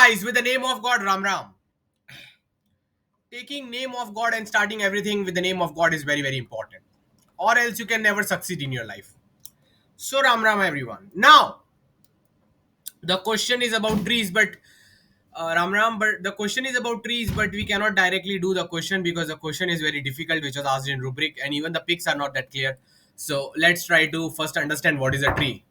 guys, with the name of God, Ram Ram. Taking name of God and starting everything with the name of God is very, very important. Or else you can never succeed in your life. So Ram Ram everyone. Now, the question is about trees, but Ram Ram, but the question is about trees, but we cannot directly do the question because the question is very difficult, which was asked in rubric, and even the pics are not that clear. So let's try to first understand what is a tree.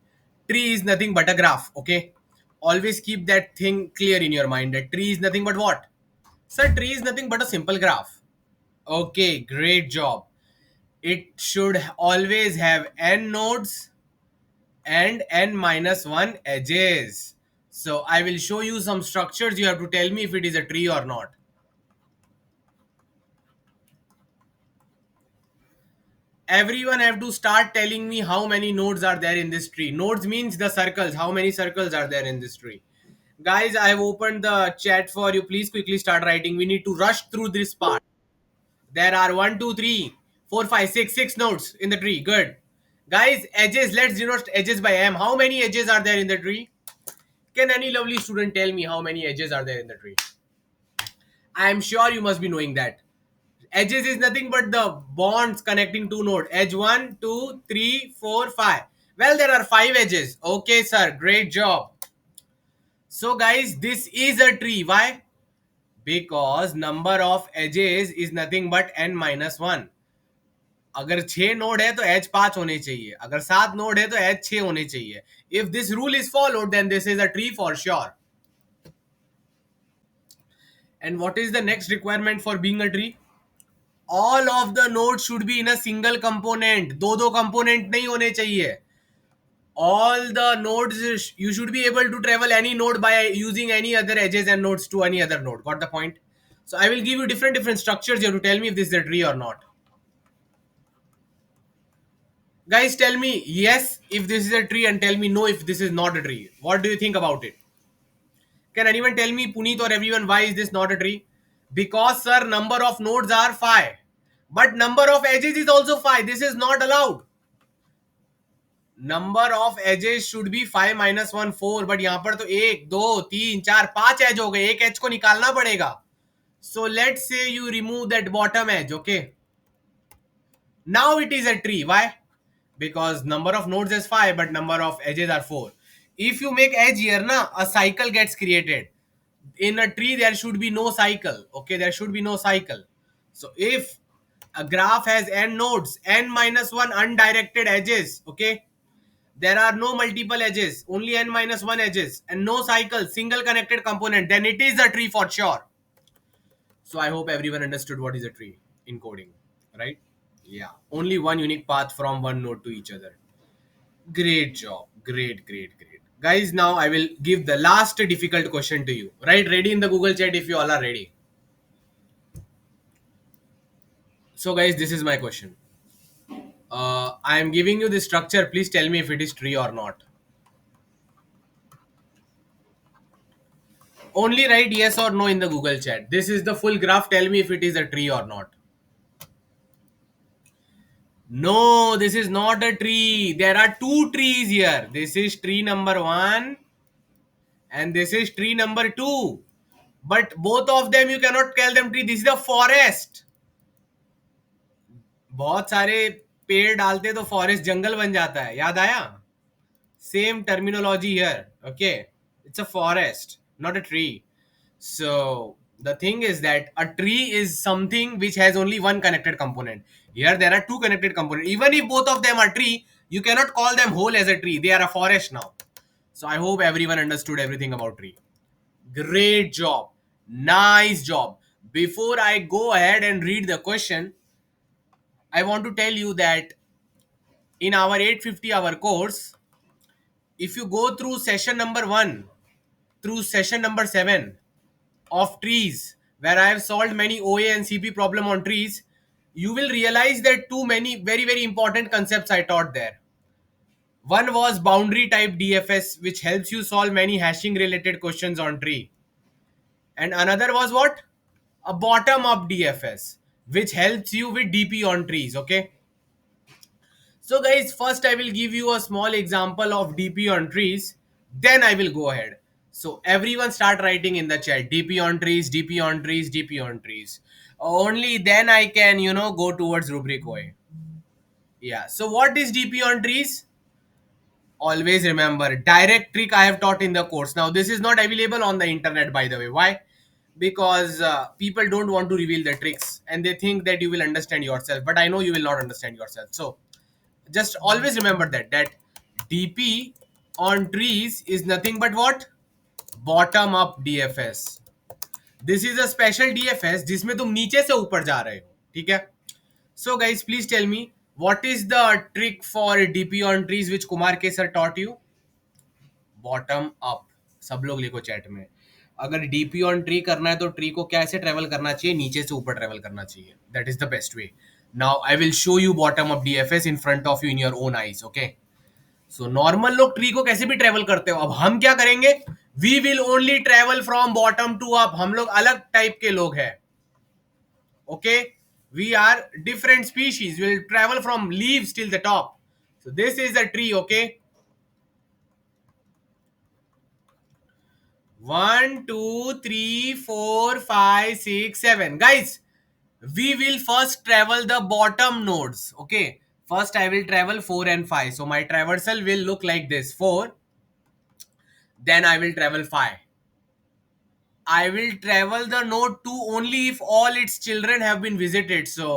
Tree is nothing but a graph, okay? Always keep that thing clear in your mind that tree is nothing but what? Sir, tree is nothing but a simple graph. Okay, great job. It should always have n nodes and n minus 1 edges. So I will show you some structures. You have to tell me if it is a tree or not. Everyone have to start telling me how many nodes are there in this tree. Nodes means the circles. How many circles are there in this tree? Guys, I have opened the chat for you. Please quickly start writing. We need to rush through this part. There are 1, 2, 3, 4, 5, 6 nodes in the tree. Good. Guys, edges. Let's denote edges by M. How many edges are there in the tree? Can any lovely student tell me how many edges are there in the tree? I am sure you must be knowing that. Edges is nothing but the bonds connecting two nodes. Edge 1, 2, 3, 4, 5. Well, there are 5 edges. Okay, sir. Great job. So, guys, this is a tree. Why? Because number of edges is nothing but n minus 1. अगर 6 node है तो as 5 होने चाहिए, अगर 7 node है तो as 6 होने चाहिए. If this rule is followed, then this is a tree for sure. And what is the next requirement for being a tree? All of the nodes should be in a single component. दो component नहीं होने चाहिए. All the nodes, you should be able to travel any node by using any other edges and nodes to any other node. Got the point? So I will give you different structures. You have to tell me if this is a tree or not. Guys, tell me yes if this is a tree and tell me no if this is not a tree. What do you think about it? Can anyone tell me, Puneet or everyone, why is this not a tree? Because, sir, number of nodes are 5. But number of edges is also 5. This is not allowed. Number of edges should be 5 minus 1, 4. But यहाँ पर तो 1, 2, 3, 4, 5 edge हो गए. एक edge को निकालना पड़ेगा. So let's say you remove that bottom edge, okay? Now it is a tree. Why? Because number of nodes is 5 but number of edges are 4. If you make edge here na, a cycle gets created. In a tree there should be no cycle. Okay, there should be no cycle. So if a graph has n nodes, n minus 1 undirected edges, okay, there are no multiple edges, only n minus 1 edges and no cycle, single connected component, then it is a tree for sure. So I hope everyone understood what is a tree in coding, right? Yeah, only one unique path from one node to each other. Great job. Great. Guys, now I will give the last difficult question to you. Right? Ready in the Google chat if you all are ready. So, guys, this is my question. I am giving you the structure. Please tell me if it is tree or not. Only write yes or no in the Google chat. This is the full graph. Tell me if it is a tree or not. No, this is not a tree. There are two trees here. This is tree number 1 and this is tree number 2. But both of them you cannot call them tree. This is the forest. बहुत सारे पेड़ डालते तो forest जंगल बन जाता है, याद आया? Same terminology here. Okay, it's a forest, not a tree. So the thing is that a tree is something which has only one connected component. Here there are two connected components. Even if both of them are tree, you cannot call them whole as a tree. They are a forest now. So I hope everyone understood everything about tree. Great job. Nice job. Before I go ahead and read the question, I want to tell you that in our 850-hour course, if you go through session number 1 through session number 7 of trees, where I have solved many OA and CP problem on trees, you will realize that too many very important concepts I taught there. One was boundary type DFS, which helps you solve many hashing related questions on tree. And another was what? A bottom up DFS, which helps you with DP on trees. Okay. So guys, first I will give you a small example of DP on trees. Then I will go ahead. So everyone start writing in the chat, DP on trees, DP on trees, DP on trees. Only then I can, go towards rubric OA. Yeah. So what is DP on trees? Always remember, direct trick I have taught in the course. Now this is not available on the internet, by the way. Why? Because people don't want to reveal the tricks and they think that you will understand yourself, but I know you will not understand yourself. So just always remember that DP on trees is nothing but what? Bottom up DFS. This is a special DFS जिसमें तुम नीचे से ऊपर जा रहे हो, ठीक है? So guys, please tell me, what is the trick for DP on trees which Kumar K sir taught you? Bottom up. सब लोग लिखो चैट में. अगर डीपी ऑन ट्री करना है तो ट्री को कैसे ट्रेवल करना चाहिए? नीचे से ऊपर ट्रेवल करना चाहिए. That is the best way. Now I will show you bottom up DFS in front of you in your own eyes. Okay. So normal लोग ट्री को कैसे भी ट्रेवल करते हो. अब हम क्या करेंगे? We will only travel from bottom to up. हम लोग अलग टाइप के लोग हैं. Okay. We are different species. Will travel from leaves till the top. So this is the tree. Okay. 1, 2, 3, 4, 5, 6, 7. Guys, we will first travel the bottom nodes. Okay. First, I will travel 4 and 5. So my traversal will look like this. 4. Then I will travel 5. I will travel the node 2 only if all its children have been visited. So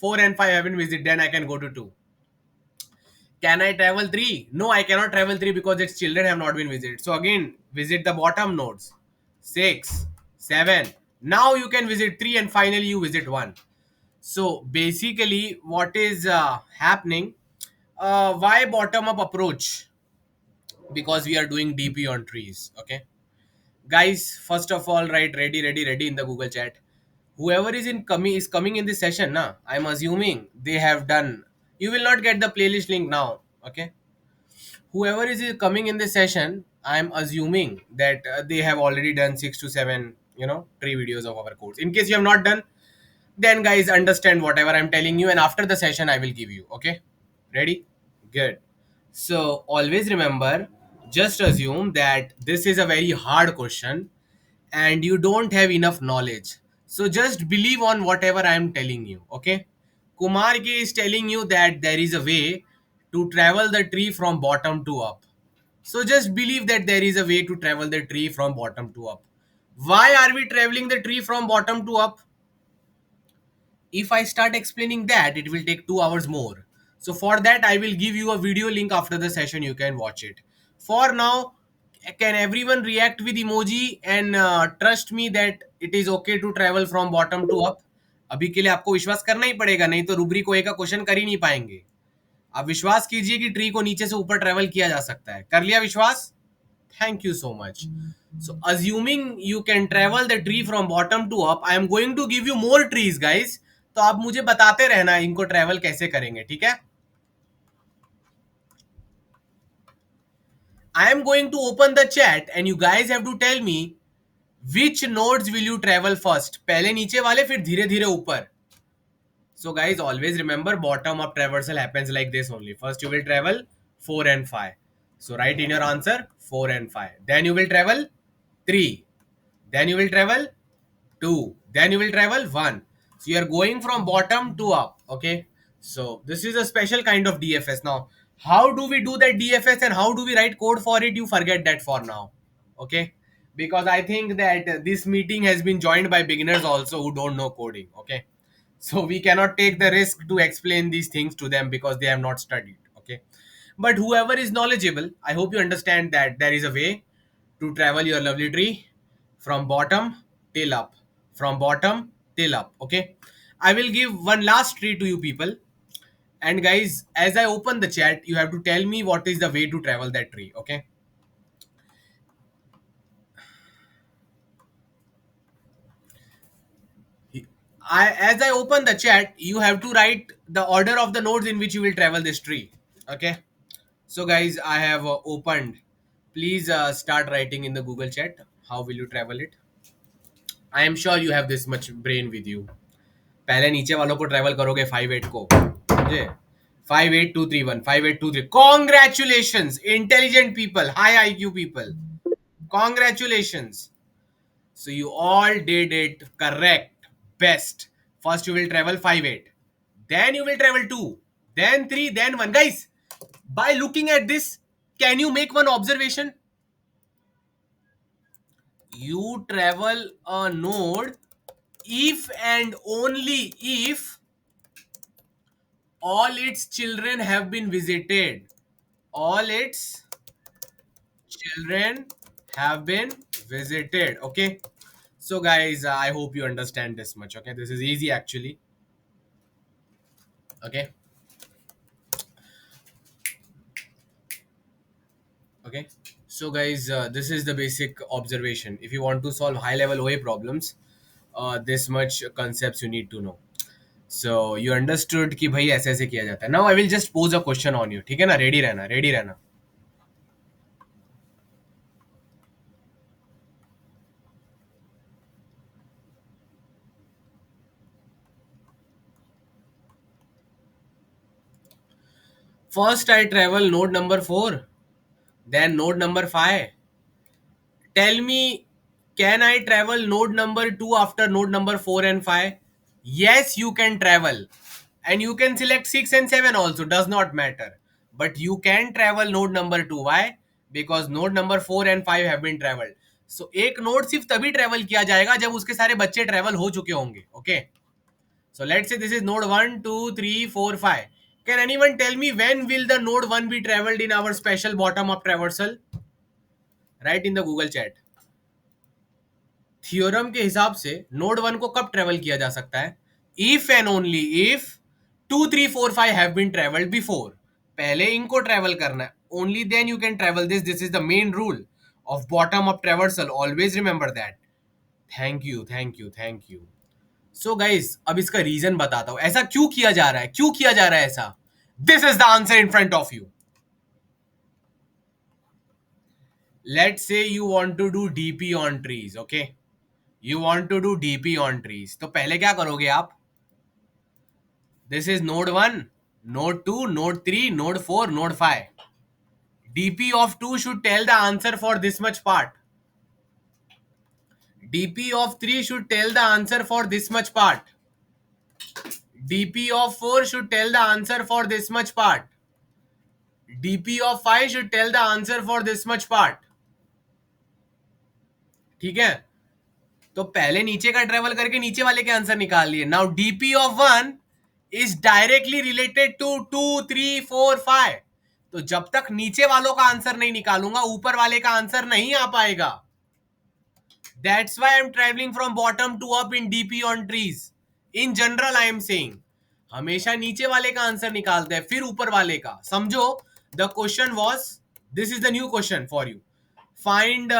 4 and 5 have been visited. Then I can go to 2. Can I travel 3? No, I cannot travel 3 because its children have not been visited. So again, visit the bottom nodes. 6, 7. Now you can visit 3 and finally you visit 1. So basically what is happening? Why bottom up approach? Because we are doing DP on trees. Okay. Guys, first of all, write ready, ready, ready in the Google chat. Whoever is coming in this session, na, I'm assuming they have done. You will not get the playlist link now. Okay. Whoever is coming in this session, I'm assuming that they have already done 6 to 7, 3 videos of our course. In case you have not done, then guys, understand whatever I'm telling you, and after the session I will give you. Okay. Ready? Good. So always remember, just assume that this is a very hard question and you don't have enough knowledge. So just believe on whatever I am telling you. Okay. Kumar K is telling you that there is a way to travel the tree from bottom to up. So just believe that there is a way to travel the tree from bottom to up. Why are we traveling the tree from bottom to up? If I start explaining that, it will take 2 hours more. So for that, I will give you a video link after the session. You can watch it. For now, can everyone react with emoji and trust me that it is okay to travel from bottom to up? अभी के लिए आपको विश्वास करना ही पड़ेगा, नहीं तो rubric ओए का क्वेश्चन कर ही नहीं पाएंगे. आप विश्वास कीजिए कि ट्री को नीचे से ऊपर ट्रेवल किया जा सकता है. कर लिया विश्वास? Thank you so much. So assuming you can travel the tree from bottom to up, I am going to give you more trees, guys. तो आप मुझे बताते रहना इनको ट्रेवल कैसे करेंगे, ठीक है? I am going to open the chat and you guys have to tell me which nodes will you travel first. पहले नीचे वाले फिर धीरे धीरे ऊपर. So guys, always remember bottom up traversal happens like this only. First you will travel 4 and 5. So write in your answer 4 and 5. Then you will travel 3. Then you will travel 2. Then you will travel 1. So you are going from bottom to up. Okay. So this is a special kind of DFS. Now, how do we do that DFS and how do we write code for it? You forget that for now. Okay. Because I think that this meeting has been joined by beginners also who don't know coding. Okay. So we cannot take the risk to explain these things to them because they have not studied. Okay. But whoever is knowledgeable, I hope you understand that there is a way to travel your lovely tree from bottom till up. From bottom till up. Okay. I will give one last tree to you people. And guys, as I open the chat, you have to tell me what is the way to travel that tree. Okay. As I open the chat, you have to write the order of the nodes in which you will travel this tree. Okay. So guys, I have opened. Please start writing in the Google chat. How will you travel it? I am sure you have this much brain with you. पहले नीचे वालों को travel करोगे 5-8 को, समझे? 5-8-2-3-1, 5-8-2-3. Congratulations, intelligent people, high IQ people. Congratulations. So you all did it correct. Best. First you will travel 5-8. Then you will travel 2. Then 3. Then 1. Guys, by looking at this, can you make one observation? You travel a node if and only if all its children have been visited. All its children have been visited. Okay. So guys, I hope you understand this much. Okay. This is easy actually. Okay. Okay. So guys, this is the basic observation. If you want to solve high level OA problems, this much concepts you need to know. So you understood कि भाई ऐसे ऐसे किया जाता है. Now I will just pose a question on you. ठीक है ना? Ready रहना, ready रहना. First I travel node number 4, then node number 5. Tell me, can I travel node number 2 after node number 4 and 5? Yes, you can travel. And you can select 6 and 7 also, does not matter. But you can travel node number 2. Why? Because node number 4 and 5 have been traveled. So एक node सिर्फ तभी travel किया जाएगा जब उसके सारे बच्चे travel हो चुके होंगे. Okay. So let's say this is node 1, 2, 3, 4, 5. Can anyone tell me when will the node 1 be traveled in our special bottom up traversal? Write in the Google chat. Theorem के हिसाब से नोड 1 को कब travel किया जा सकता है? If and only if 2, 3, 4, 5 have been travelled before. पहले इनको ट्रेवल करना है. Only then you can travel this. This is the main rule of bottom up traversal. Always remember that. Thank you, thank you, thank you. So guys, अब इसका reason बताता हूं. ऐसा क्यों किया जा रहा है? क्यों किया जा रहा है ऐसा? This is the answer in front of you. Let's say you want to do DP on trees. Okay, you want to do DP on trees. तो पहले क्या करोगे आप? This is node 1, node 2, node 3, node 4, node 5. dp of 2 should tell the answer for this much part. dp of 3 should tell the answer for this much part. dp of 4 should tell the answer for this much part. dp of 5 should tell the answer for this much part. ठीक है. तो पहले नीचे का travel करके नीचे वाले के आंसर निकाल लिए. Now DP of 1 is directly related to 2, 3, 4, 5. तो जब तक नीचे वालों का आंसर नहीं निकालूंगा ऊपर वाले का आंसर नहीं आ पाएगा. That's why I am travelling from bottom to up in DP on trees. In general I am saying हमेशा नीचे वाले का आंसर निकालते हैं फिर ऊपर वाले का. समझो, the question was, this is the new question for you. Find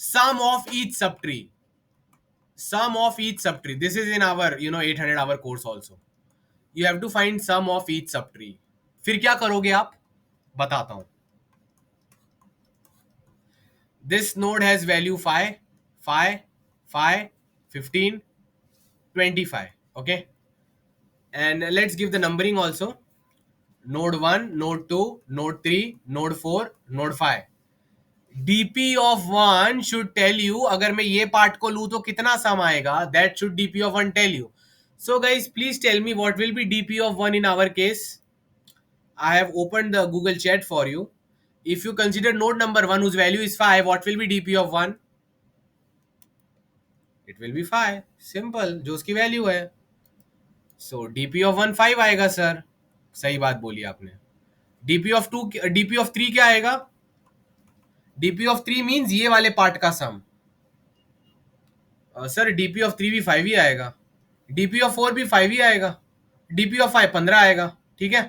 sum of each sub tree. Sum of each subtree. This is in our 800 hour course also. You have to find sum of each subtree. फिर क्या करोगे आप? बताता हूं. This node has value 5, 5, 5, 15, 25. Okay. And let's give the numbering also. Node 1, node 2, node 3, node 4, node 5. dp of 1 should tell you, अगर मैं ये part को लूं तो कितना सम आएगा. That should dp of 1 tell you. So guys, please tell me what will be dp of 1 in our case. I have opened the Google chat for you. If you consider node number 1 whose value is 5, what will be dp of 1? It will be 5. Simple, जो उसकी value है. So dp of 1 5 आएगा sir. सही बात बोली आपने. dp of 2, dp of 3 क्या आएगा? dp of 3 मीन्स ये वाले पार्ट का सम. सर डीपी ऑफ 3 भी 5 ही आएगा. डीपी ऑफ 4 भी 5 ही आएगा. डीपी ऑफ 5 15 आएगा. ठीक है.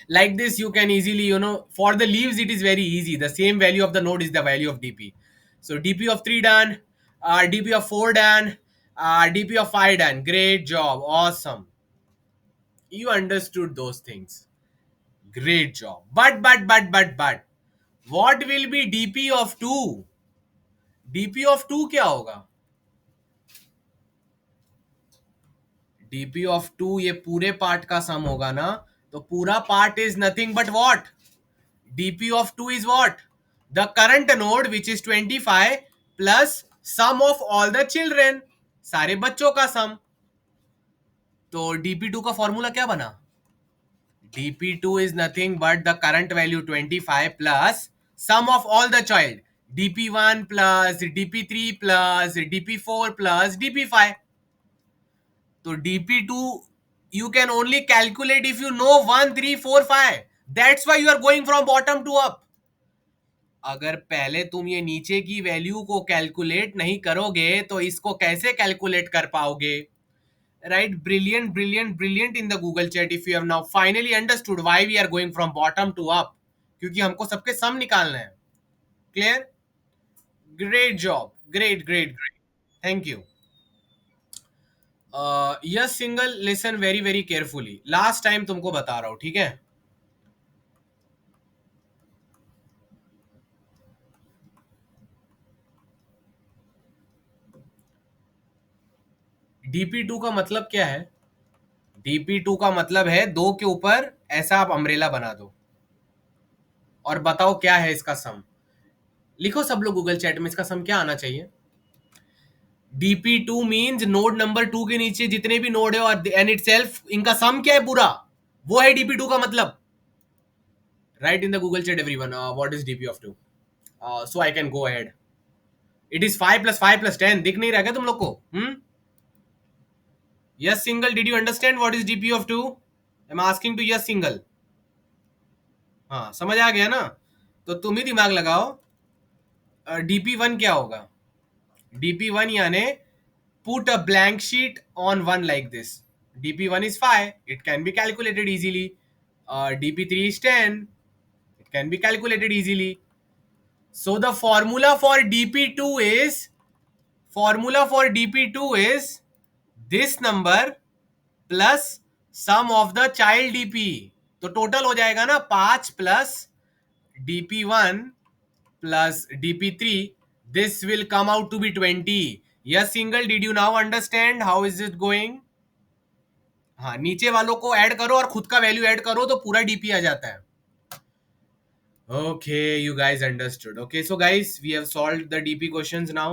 Like this you can easily, for the leaves it is very easy. The same value of the node is the value of dp. So dp of 3 done, dp of 4 done, dp of 5 done. Great job. Awesome. You understood those things. Great job. But what will be dp of 2? dp of 2 क्या होगा? dp of 2 ये पूरे part का सम होगा ना. तो पूरा part is nothing but what? dp of 2 is what? The current node which is 25 plus sum of all the children, सारे बच्चों का सम। तो dp2 का फॉर्मूला क्या बना? dp2 is nothing but the current value 25 plus sum of all the child, dp1 plus dp3 plus dp4 plus dp5. तो dp2 you can only calculate if you know 1 3 4 5. That's why you are going from bottom to up. अगर पहले तुम ये नीचे की value को calculate नहीं करोगे तो इसको कैसे कैलकुलेट कर पाओगे? Right, brilliant brilliant brilliant in the Google chat if you have now finally understood why we are going from bottom to up, क्योंकि हमको सबके सम निकालना है। Clear? Great job, great great great, thank you. Yes single, listen very very carefully, last time तुमको बता रहा हूं, ठीक है? dp2 का मतलब क्या है? dp2 का मतलब है दो के ऊपर ऐसा आप अम्ब्रेला बना दो और बताओ क्या है इसका सम। लिखो सब लोग गूगल चैट में, इसका सम क्या आना चाहिए? dp2 मींस नोड नंबर 2 के नीचे जितने भी नोड है और एन इटसेल्फ, इनका सम क्या है पूरा, वो है dp2 का मतलब। Right in the Google chat everyone, what is dp of 2, so I can go ahead. It is 5 + 5 + 10, दिख नहीं रहा क्या तुम लोग को? Yes single, did you understand what is dp of 2? I am asking to yes single. हाँ, समझ आ गया ना? तो तुम ही दिमाग लगाओ। dp1 क्या होगा? dp1 यानी put a blank sheet on one like this. dp1 is 5, it can be calculated easily. dp3 is 10, it can be calculated easily. So the formula for dp2 is this number plus sum of the child dp. तो total हो जाएगा ना 5 plus dp1 plus dp3. This will come out to be 20. Yes single, did you now understand how is it going? हाँ, नीचे वालों को add करो और खुद का वैल्यू ऐड करो तो पूरा डीपी आ जाता है। Okay, you guys understood. Okay, so guys, we have solved the DP questions now.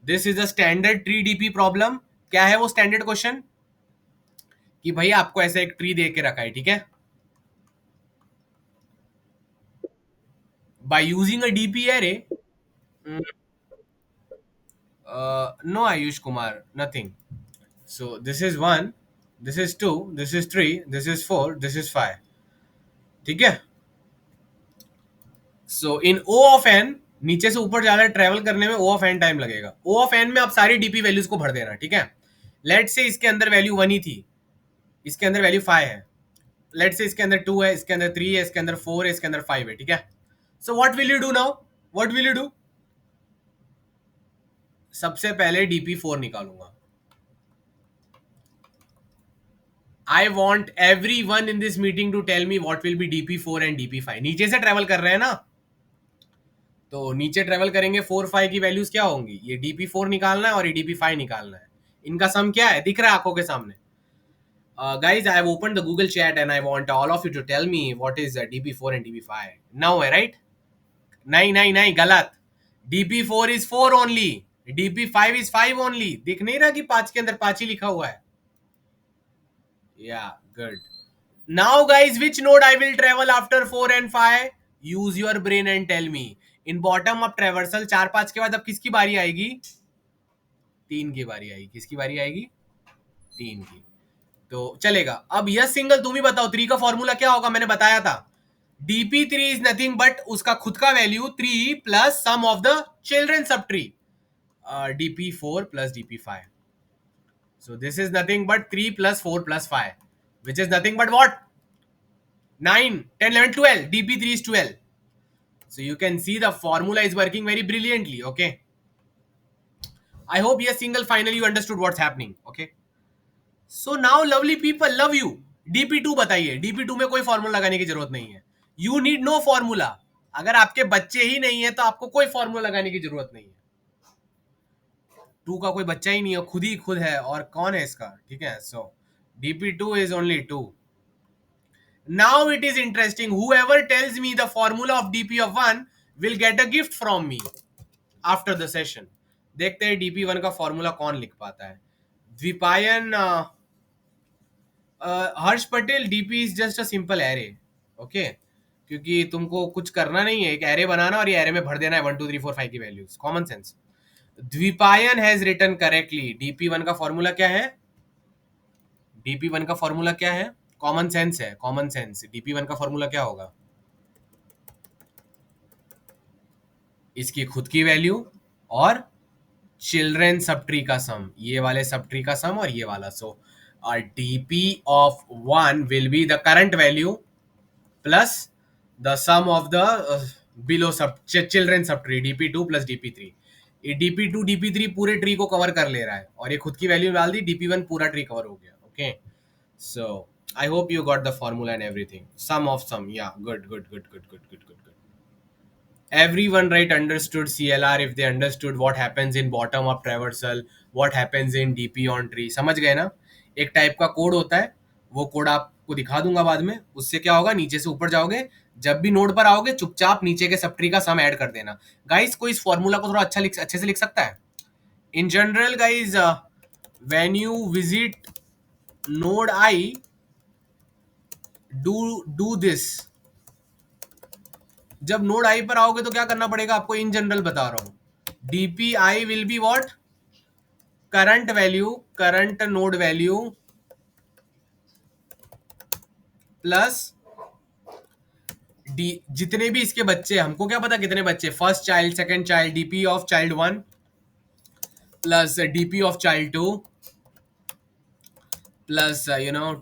This is a standard tree DP problem. क्या है वो स्टैंडर्ड क्वेश्चन? कि भाई आपको ऐसा एक ट्री दे के रखा है, ठीक है? By using a DP array, no Ayush Kumar, nothing. So this is 1, this is 2, this is 3, this is 4, this is 5. ठीक है? सो इन O ऑफ n, नीचे से ऊपर ज्यादा ट्रेवल करने में O ऑफ n टाइम लगेगा। O ऑफ n में आप सारी डीपी वैल्यूज को भर देना, ठीक है? लेट से इसके अंदर वैल्यू 1 ही थी, इसके अंदर वैल्यू 5 है, लेट से इसके अंदर 2 है, इसके अंदर 3 है, इसके अंदर 4 है, इसके अंदर 5 है, ठीक है? So what will you do now? What will you do? सबसे पहले dp4 निकालूंगा। I want every one in this meeting to tell me what will be dp4 and dp5। नीचे से ट्रेवल कर रहे हैं ना, तो नीचे ट्रेवल करेंगे 4 5 की वैल्यूज क्या होंगी? ये dp4 निकालना है और ये dp5 निकालना है। इनका सम क्या है, दिख रहा है आंखों के सामने? Guys, I have opened the Google chat and I want all of you to tell me what is dp4 and dp5 now, right? नहीं नहीं नहीं, गलत। dp4 is 4 only, dp5 is 5 only। दिख नहीं रहा कि 5 के अंदर 5 ही लिखा हुआ है? Yeah, good. Now guys, which node I will travel after 4 and 5? Use your brain and tell me. In bottom up traversal 4 5 के बाद अब किसकी बारी आएगी? 3 की बारी आएगी। किसकी बारी आएगी? 3 की। तो चलेगा। अब यस सिंगल तुम ही बताओ 3 का फॉर्मूला क्या होगा? मैंने बताया था dp3 is nothing but उसका खुद का value 3 plus sum of the children sub tree, dp4 plus dp5. So this is nothing but 3 plus 4 plus 5, which is nothing but what? 9, 10, 11, 12. dp3 is 12. So you can see the formula is working very brilliantly. Okay, I hope yes single finally you understood what's happening. Okay, so now lovely people, love you. dp2 बताइए। dp2 में कोई formula लगाने की जरूरत नहीं है। You need no formula. अगर आपके बच्चे ही नहीं है तो आपको कोई फॉर्मूला लगाने की जरूरत नहीं है। 2 का कोई बच्चा ही नहीं है, खुद ही खुद है, और कौन है इसका? ठीक है, सो dp2 is only 2. Now it is interesting. Whoever tells me the formula of dp of 1 will get a gift from me after the session. देखते हैं DP1 का फॉर्मूला कौन लिख पाता है. Dwipayan Harsh Patel, DP is just a simple array. Okay, क्योंकि तुमको कुछ करना नहीं है, एक एरे बनाना और ये एरे में भर देना है 1 2 3 4 5 की values. Common sense. Dwipayan has written correctly. DP one का फॉर्मूला क्या है? डीपी1 का फॉर्मूला क्या है? कॉमन सेंस है, कॉमन सेंस. डीपी1 का फॉर्मूला क्या होगा? इसकी खुद की वैल्यू और चिल्ड्रेन सब ट्री का सम. ये वाले सब ट्री का सम और ये वाला. So DP of 1 will be the current value plus the sum of the below sub children subtree dp2 plus dp3. ये dp2 dp3 पूरे ट्री को कवर कर ले रहा है और ये खुद की वैल्यू डाल दी, dp1 पूरा ट्री कवर हो गया. Okay, so I hope you got the formula and everything. Sum of sum, yeah good good good good good good good. Everyone right understood CLR if they understood what happens in bottom up traversal, what happens in DP on tree. समझ गए ना? एक type का code होता है, वो code आपको दिखा दूंगा बाद में. उससे क्या होगा, नीचे से ऊपर जाओगे, जब भी नोड पर आओगे चुपचाप नीचे के सब ट्री का सम ऐड कर देना. गाइस, कोई इस फॉर्मूला को थोड़ा अच्छे से लिख सकता है? In general guys, when you visit node I, do this. जब नोड आई पर आओगे तो क्या करना पड़ेगा आपको? इन जनरल बता रहा हूं. DP I will be what? Current value, current node value plus D, जितने भी इसके बच्चे, हमको क्या पता कितने बच्चे, first child, second child, DP of child 1 plus DP of child 2 plus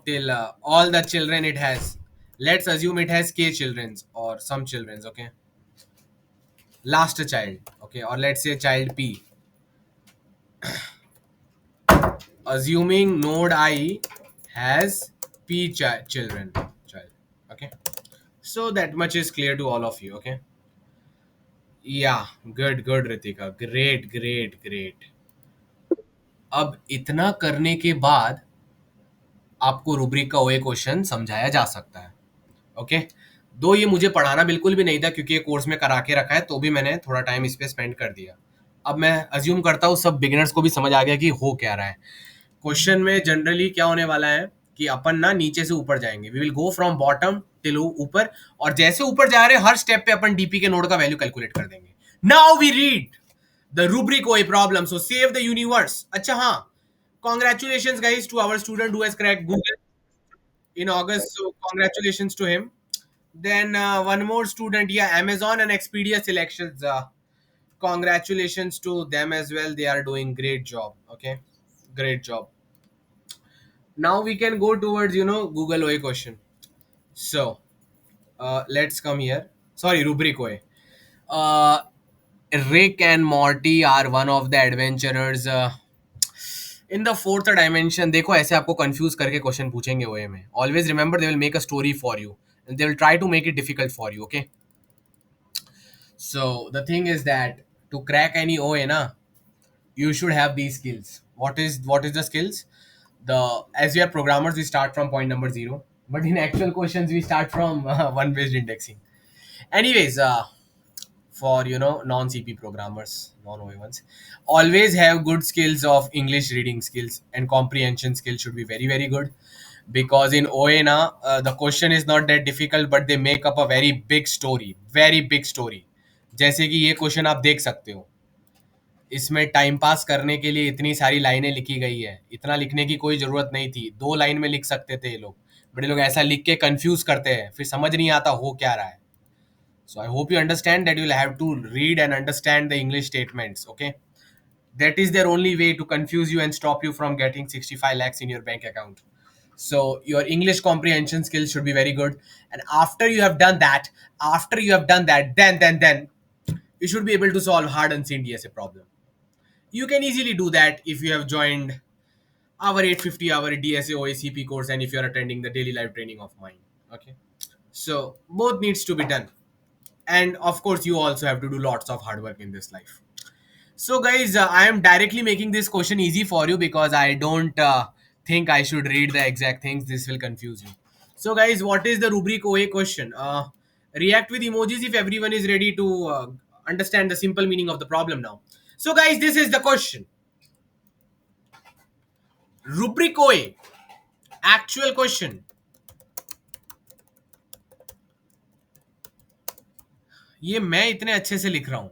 till all the children it has. Let's assume it has k childrens or some childrens. Okay, last child. Okay, or let's say child p. Assuming node I has p children. Child. Okay, so that much is clear to all of you. Okay, yeah, good Ritika, great. अब इतना करने के बाद आपको rubric का ओए question समझाया जा सकता है. ओके, दो ये मुझे पढ़ाना बिल्कुल भी नहीं था क्योंकि ये कोर्स में करा के रखा है, तो भी मैंने थोड़ा टाइम इस पे स्पेंड कर दिया. अब मैं अज्यूम करता हूँ सब बिगिनर्स को भी समझ आ गया कि हो क्या रहा है. क्वेश्चन में जनरली क्या होने वाला है कि अपन ना नीचे से ऊपर जाएंगे. We will go from bottom till ऊपर, और जैसे ऊपर जा रहे हैं हर स्टेप पे अपन डीपी के नोड का वैल्यू कैलकुलेट कर देंगे. Now we read the rubric ओए problem. So save the universe. अच्छा हाँ, congratulations guys to our student who has cracked Google in August, so congratulations to him. Then one more student, yeah, Amazon and Expedia selections. Congratulations to them as well. They are doing great job. Okay, great job. Now we can go towards Google OA question. So let's come here. Sorry, rubric OA. Uh, Rick and Morty are one of the adventurers. In the fourth dimension. देखो ऐसे आपको confuse करके question पूछेंगे OA में. Always remember they will make a story for you and they will try to make it difficult for you. Okay, so the thing is that to crack any OA ना, you should have these skills. What is the skills? The As we are programmers, we start from point number 0, but in actual questions we start from one based indexing. Anyways, for non CP programmers, non OA ones, always have good skills of English reading skills, and comprehension skills should be very good, because in OA na, the question is not that difficult, but they make up a very big story. जैसे कि ये question आप देख सकते हो, इसमें time pass करने के लिए इतनी सारी लाइनें लिखी गई है. इतना लिखने की कोई जरूरत नहीं थी, 2 लाइन में लिख सकते थे ये लोग, बड़े लोग ऐसा लिख के कंफ्यूज करते हैं, फिर समझ नहीं आता हो क्या रहा है. So I hope you understand that you will have to read and understand the English statements. Okay, that is their only way to confuse you and stop you from getting 65 lakhs in your bank account. So your English comprehension skills should be very good, and after you have done that, then you should be able to solve hard unseen DSA problem. You can easily do that if you have joined our 850-hour DSA OACP course and if you are attending the daily live training of mine. Okay, so both needs to be done, and of course you also have to do lots of hard work in this life. So guys, I am directly making this question easy for you because I don't think I should read the exact things. This will confuse you. So guys, what is the rubric OA question? React with emojis if everyone is ready to understand the simple meaning of the problem now. So guys, this is the question. Rubric OA, actual question. ये मैं इतने अच्छे से लिख रहा हूं,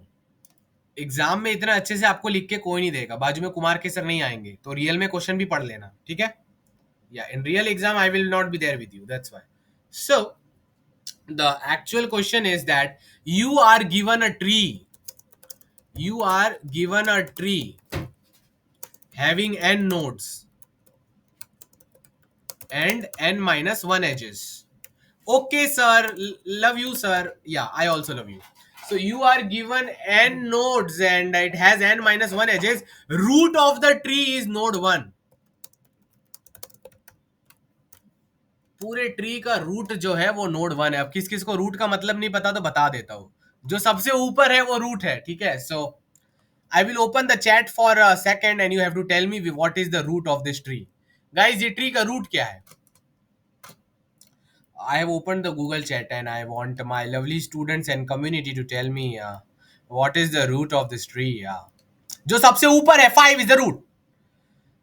exam में इतना अच्छे से आपको लिख के कोई नहीं देगा, बाजू में कुमार के सर नहीं आएंगे, तो रियल में क्वेश्चन भी पढ़ लेना, ठीक है? या in real exam I will not be there with you, that's why. So the actual question is that you are given a tree, you are given a tree having n nodes and n minus 1 edges. Okay sir, love you sir, yeah I also love you. So you are given n nodes and it has n minus 1 edges. Root of the tree is node 1. पूरे tree का root जो है वो node 1 है. अब किस किस को रूट का मतलब नहीं पता तो बता देता हूं, जो सबसे ऊपर है वो रूट है, ठीक है? सो I will open the chat for a second and you have to tell me what is the root of this tree. Guys, ये tree का root क्या है? I have opened the Google chat and I want my lovely students and community to tell me what is the root of this tree. जो सबसे ऊपर है 5 is the root.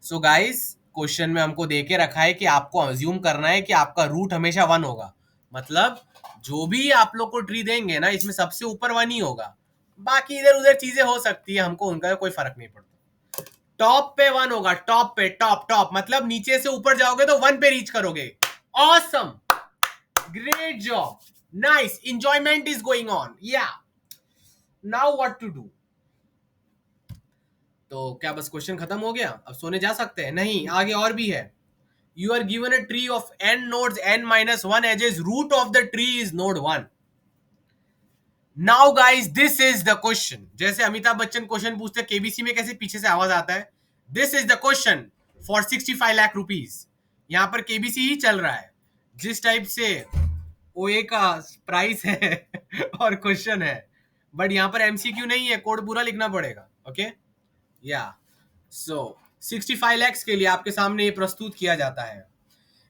So guys, question में हमको दे के रखा है कि आपको अज्यूम करना है कि आपका रूट हमेशा 1 होगा. मतलब जो भी आप लोग को ट्री देंगे ना, इसमें सबसे ऊपर 1 ही होगा, बाकी इधर उधर चीजें हो सकती है, हमको उनका कोई फर्क नहीं पड़ता. टॉप पे 1 होगा, टॉप पे, टॉप टॉप मतलब नीचे से ऊपर जाओगे तो 1 पे रीच करोगे. Awesome, great job, nice, enjoyment is going on. या नाउ व्हाट टू डू? तो क्या बस क्वेश्चन खत्म हो गया, अब सोने जा सकते हैं? नहीं, आगे और भी है. You are given a tree of n nodes, n minus 1 edges. Root of the tree is node 1. Now guys, this is the question. जैसे अमिताभ बच्चन क्वेश्चन पूछते हैं केबीसी में, कैसे पीछे से आवाज आता है? This is the question for 65 lakh rupees. यहाँ पर केबीसी ही चल रहा है. जिस टाइप से ओए का प्राइस है और क्वेश्चन है, बट यहाँ पर एमसीक्यू नहीं है, कोड पूरा लिखना पड़ेगा. ओके, या सो 65 lakhs के लिए आपके सामने ये प्रस्तुत किया जाता है.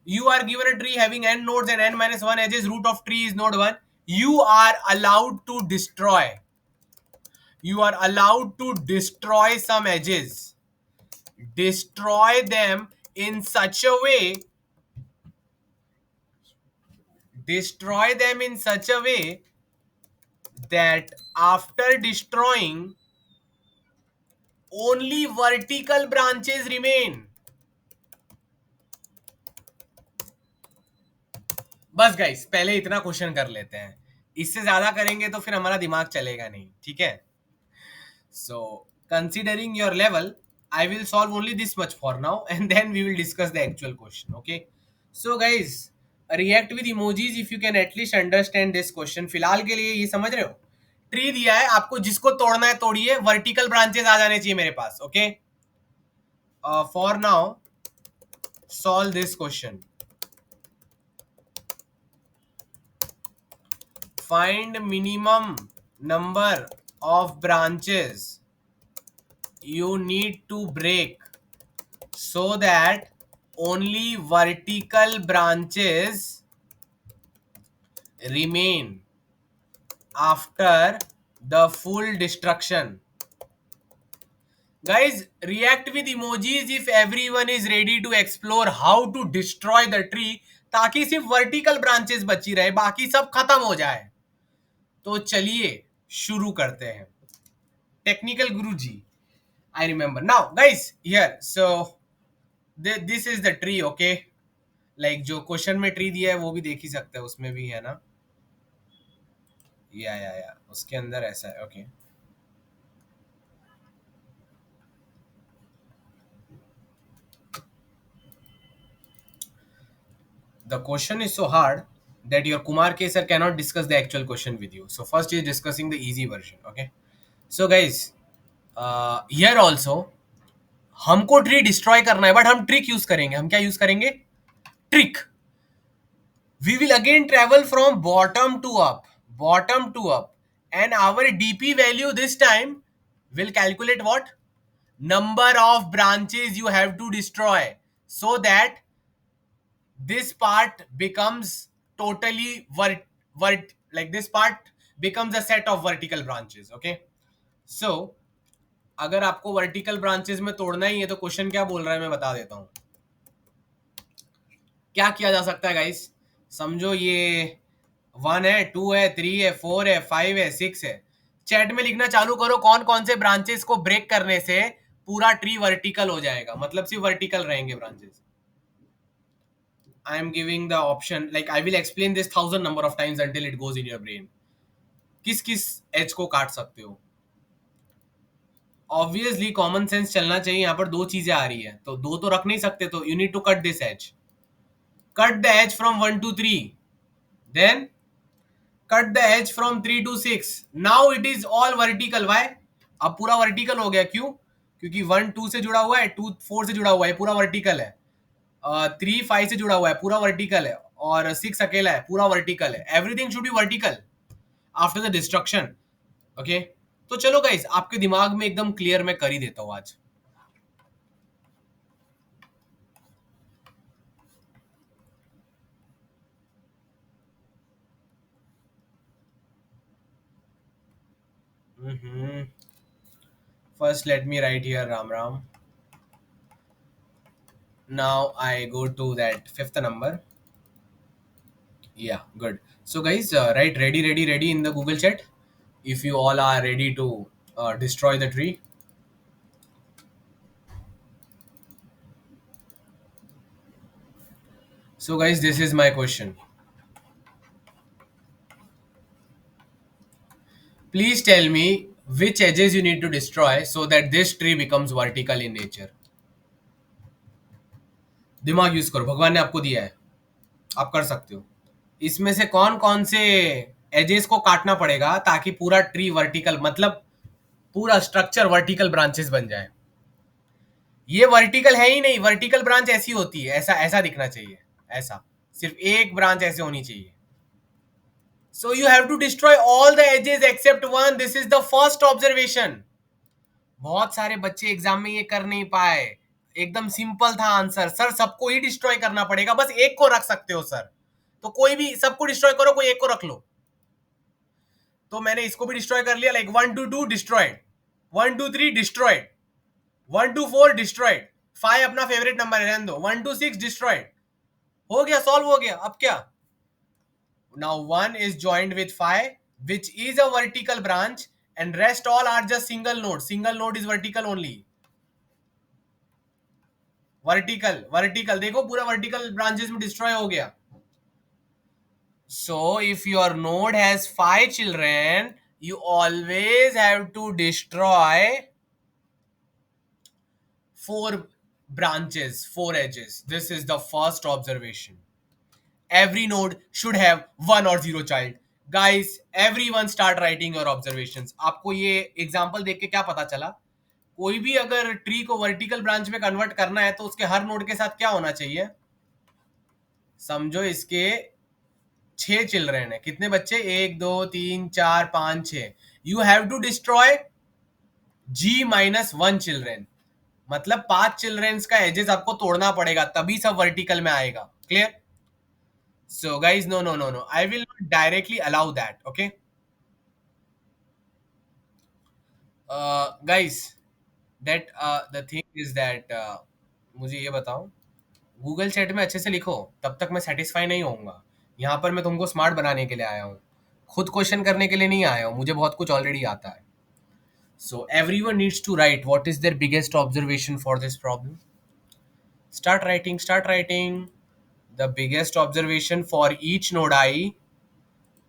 You are given a tree having n nodes and n minus 1 edges. Root of tree is node 1. You are allowed to destroy. You are allowed to destroy some edges. Destroy them in such a way. Destroy them in such a way that after destroying, only vertical branches remain. बस guys, पहले इतना question कर लेते हैं, इससे ज्यादा करेंगे तो फिर हमारा दिमाग चलेगा नहीं, ठीक है? So considering your level, I will solve only this much for now and then we will discuss the actual question. Okay, so guys, react with emojis if you can at least understand this question. फिलहाल के लिए ये समझ रहे हो, tree दिया है आपको, जिसको तोड़ना है तोड़िए, वर्टिकल ब्रांचेस आ जाने चाहिए मेरे पास. Okay, for now solve this question. Find minimum number of branches you need to break so that only vertical branches remain after the full destruction. Guys, react with emojis if everyone is ready to explore how to destroy the tree, ताकि सिर्फ vertical branches बची रहे, बाकी सब खत्म हो जाए. तो चलिए शुरू करते हैं. Technical Guruji, I remember now guys. Here, so this is the tree. Okay, like जो क्वेश्चन में ट्री दिया है वो भी देख ही सकते हैं, उसमें भी है ना, या उसके अंदर ऐसा है. Okay, the question is so hard that your Kumar K sir cannot discuss the actual question with you. So first he is discussing the easy version. Okay, so guys, here also हमको tree destroy करना है, but हम trick use करेंगे. हम क्या use करेंगे? Trick. We will again travel from bottom to up, and our dp value this time will calculate what? Number of branches you have to destroy, so that this part becomes totally like this part becomes a set of vertical branches. Okay, so अगर आपको vertical branches में तोड़ना ही है तो question क्या बोल रहा है मैं बता देता हूं. क्या किया जा सकता है गाइस? समझो ये 1 है, 2 है, 3 है, 4 है, 5 है, 6 है. चैट में लिखना चालू करो कौन कौन से ब्रांचेस को ब्रेक करने से पूरा ट्री वर्टिकल हो जाएगा, मतलब सिर्फ वर्टिकल रहेंगे branches. I am giving the option, like I will explain this 1000 number of times until it goes in your brain. किस किस एज को काट सकते हो? ऑब्वियसली कॉमन सेंस चलना चाहिए. यहाँ पर दो चीजें आ रही है तो दो तो रख नहीं सकते, तो you need to cut this edge. Cut the edge from 1 to 3, then cut the edge from 3 to 6. Now it is all vertical. Why? अब पूरा वर्टिकल हो गया. क्यों? क्योंकि 1 2 से जुड़ा हुआ है, 2 4 से जुड़ा हुआ है, पूरा वर्टिकल है. 3 5 से जुड़ा हुआ है, पूरा वर्टिकल है. और 6 अकेला है, पूरा वर्टिकल है. Everything should be vertical after the destruction. Okay, तो चलो गाइस, आपके दिमाग में एकदम क्लियर मैं कर ही देता हूं आज. First, let me write here Ram Ram. Now I go to that fifth number. Yeah, good. So guys, write ready, ready, ready in the Google chat. If you all are ready to destroy the tree. So guys, this is my question. Please tell me which edges you need to destroy so that this tree becomes vertical in nature. दिमाग use करो, भगवान ने आपको दिया है, आप कर सकते हो. इसमें से कौन कौन से एजेस को काटना पड़ेगा ताकि पूरा ट्री वर्टिकल, मतलब पूरा स्ट्रक्चर वर्टिकल ब्रांचेस बन जाए. ये वर्टिकल है ही नहीं. वर्टिकल ब्रांच ऐसी होती है, ऐसा ऐसा दिखना चाहिए, ऐसा सिर्फ एक ब्रांच ऐसे होनी चाहिए. So you have to destroy all the edges except one. This is the first observation. बहुत सारे बच्चे एग्जाम में ये कर नहीं पाए. एकदम सिंपल था आंसर. सर सबको ही डिस्ट्रॉय करना पड़ेगा, बस एक को रख सकते हो सर. तो कोई भी, सबको डिस्ट्रॉय करो, कोई एक को रख लो. तो मैंने इसको भी डिस्ट्रॉय कर लिया. Like 1 to 2 destroyed, 1 to 3 destroyed, 1 to 4 destroyed, 5 अपना फेवरेट नंबर है, रहने दो. 1 to 6 डिस्ट्रॉयड. हो गया, सॉल्व हो गया. अब क्या? Now 1 is joined with 5 which is a vertical branch and rest all are just single node. Single node is vertical only. Vertical vertical देखो, पूरा वर्टिकल ब्रांचेस में डिस्ट्रॉय हो गया. So if your node has 5 children, you always have to destroy 4 branches, 4 edges. This is the first observation. Every node should have 1 or 0 child. Guys, everyone start writing your observations. आपको ये example देख के क्या पता चला? कोई भी अगर ट्री को वर्टिकल ब्रांच में कन्वर्ट करना है तो उसके हर नोड के साथ क्या होना चाहिए? समझो इसके 6 चिल्ड्रेन है. कितने बच्चे? 1 2 3 4 5 6. You have to destroy G-1 children. मतलब 5 चिल्ड्रेन्स का एजेस आपको तोड़ना पड़ेगा, तभी सब वर्टिकल में आएगा. Clear? So guys, no, I will not directly allow that. Okay, guys, that the thing is that मुझे ये बताओ, गूगल चैट में अच्छे से लिखो, तब तक मैं सेटिस्फाई नहीं होऊंगा. यहाँ पर मैं तुमको स्मार्ट बनाने के लिए आया हूँ, खुद क्वेश्चन करने के लिए नहीं आया हूँ. मुझे बहुत कुछ ऑलरेडी आता है. So everyone needs to write what is their biggest observation for this problem. Start writing, start writing. The biggest observation for each node I,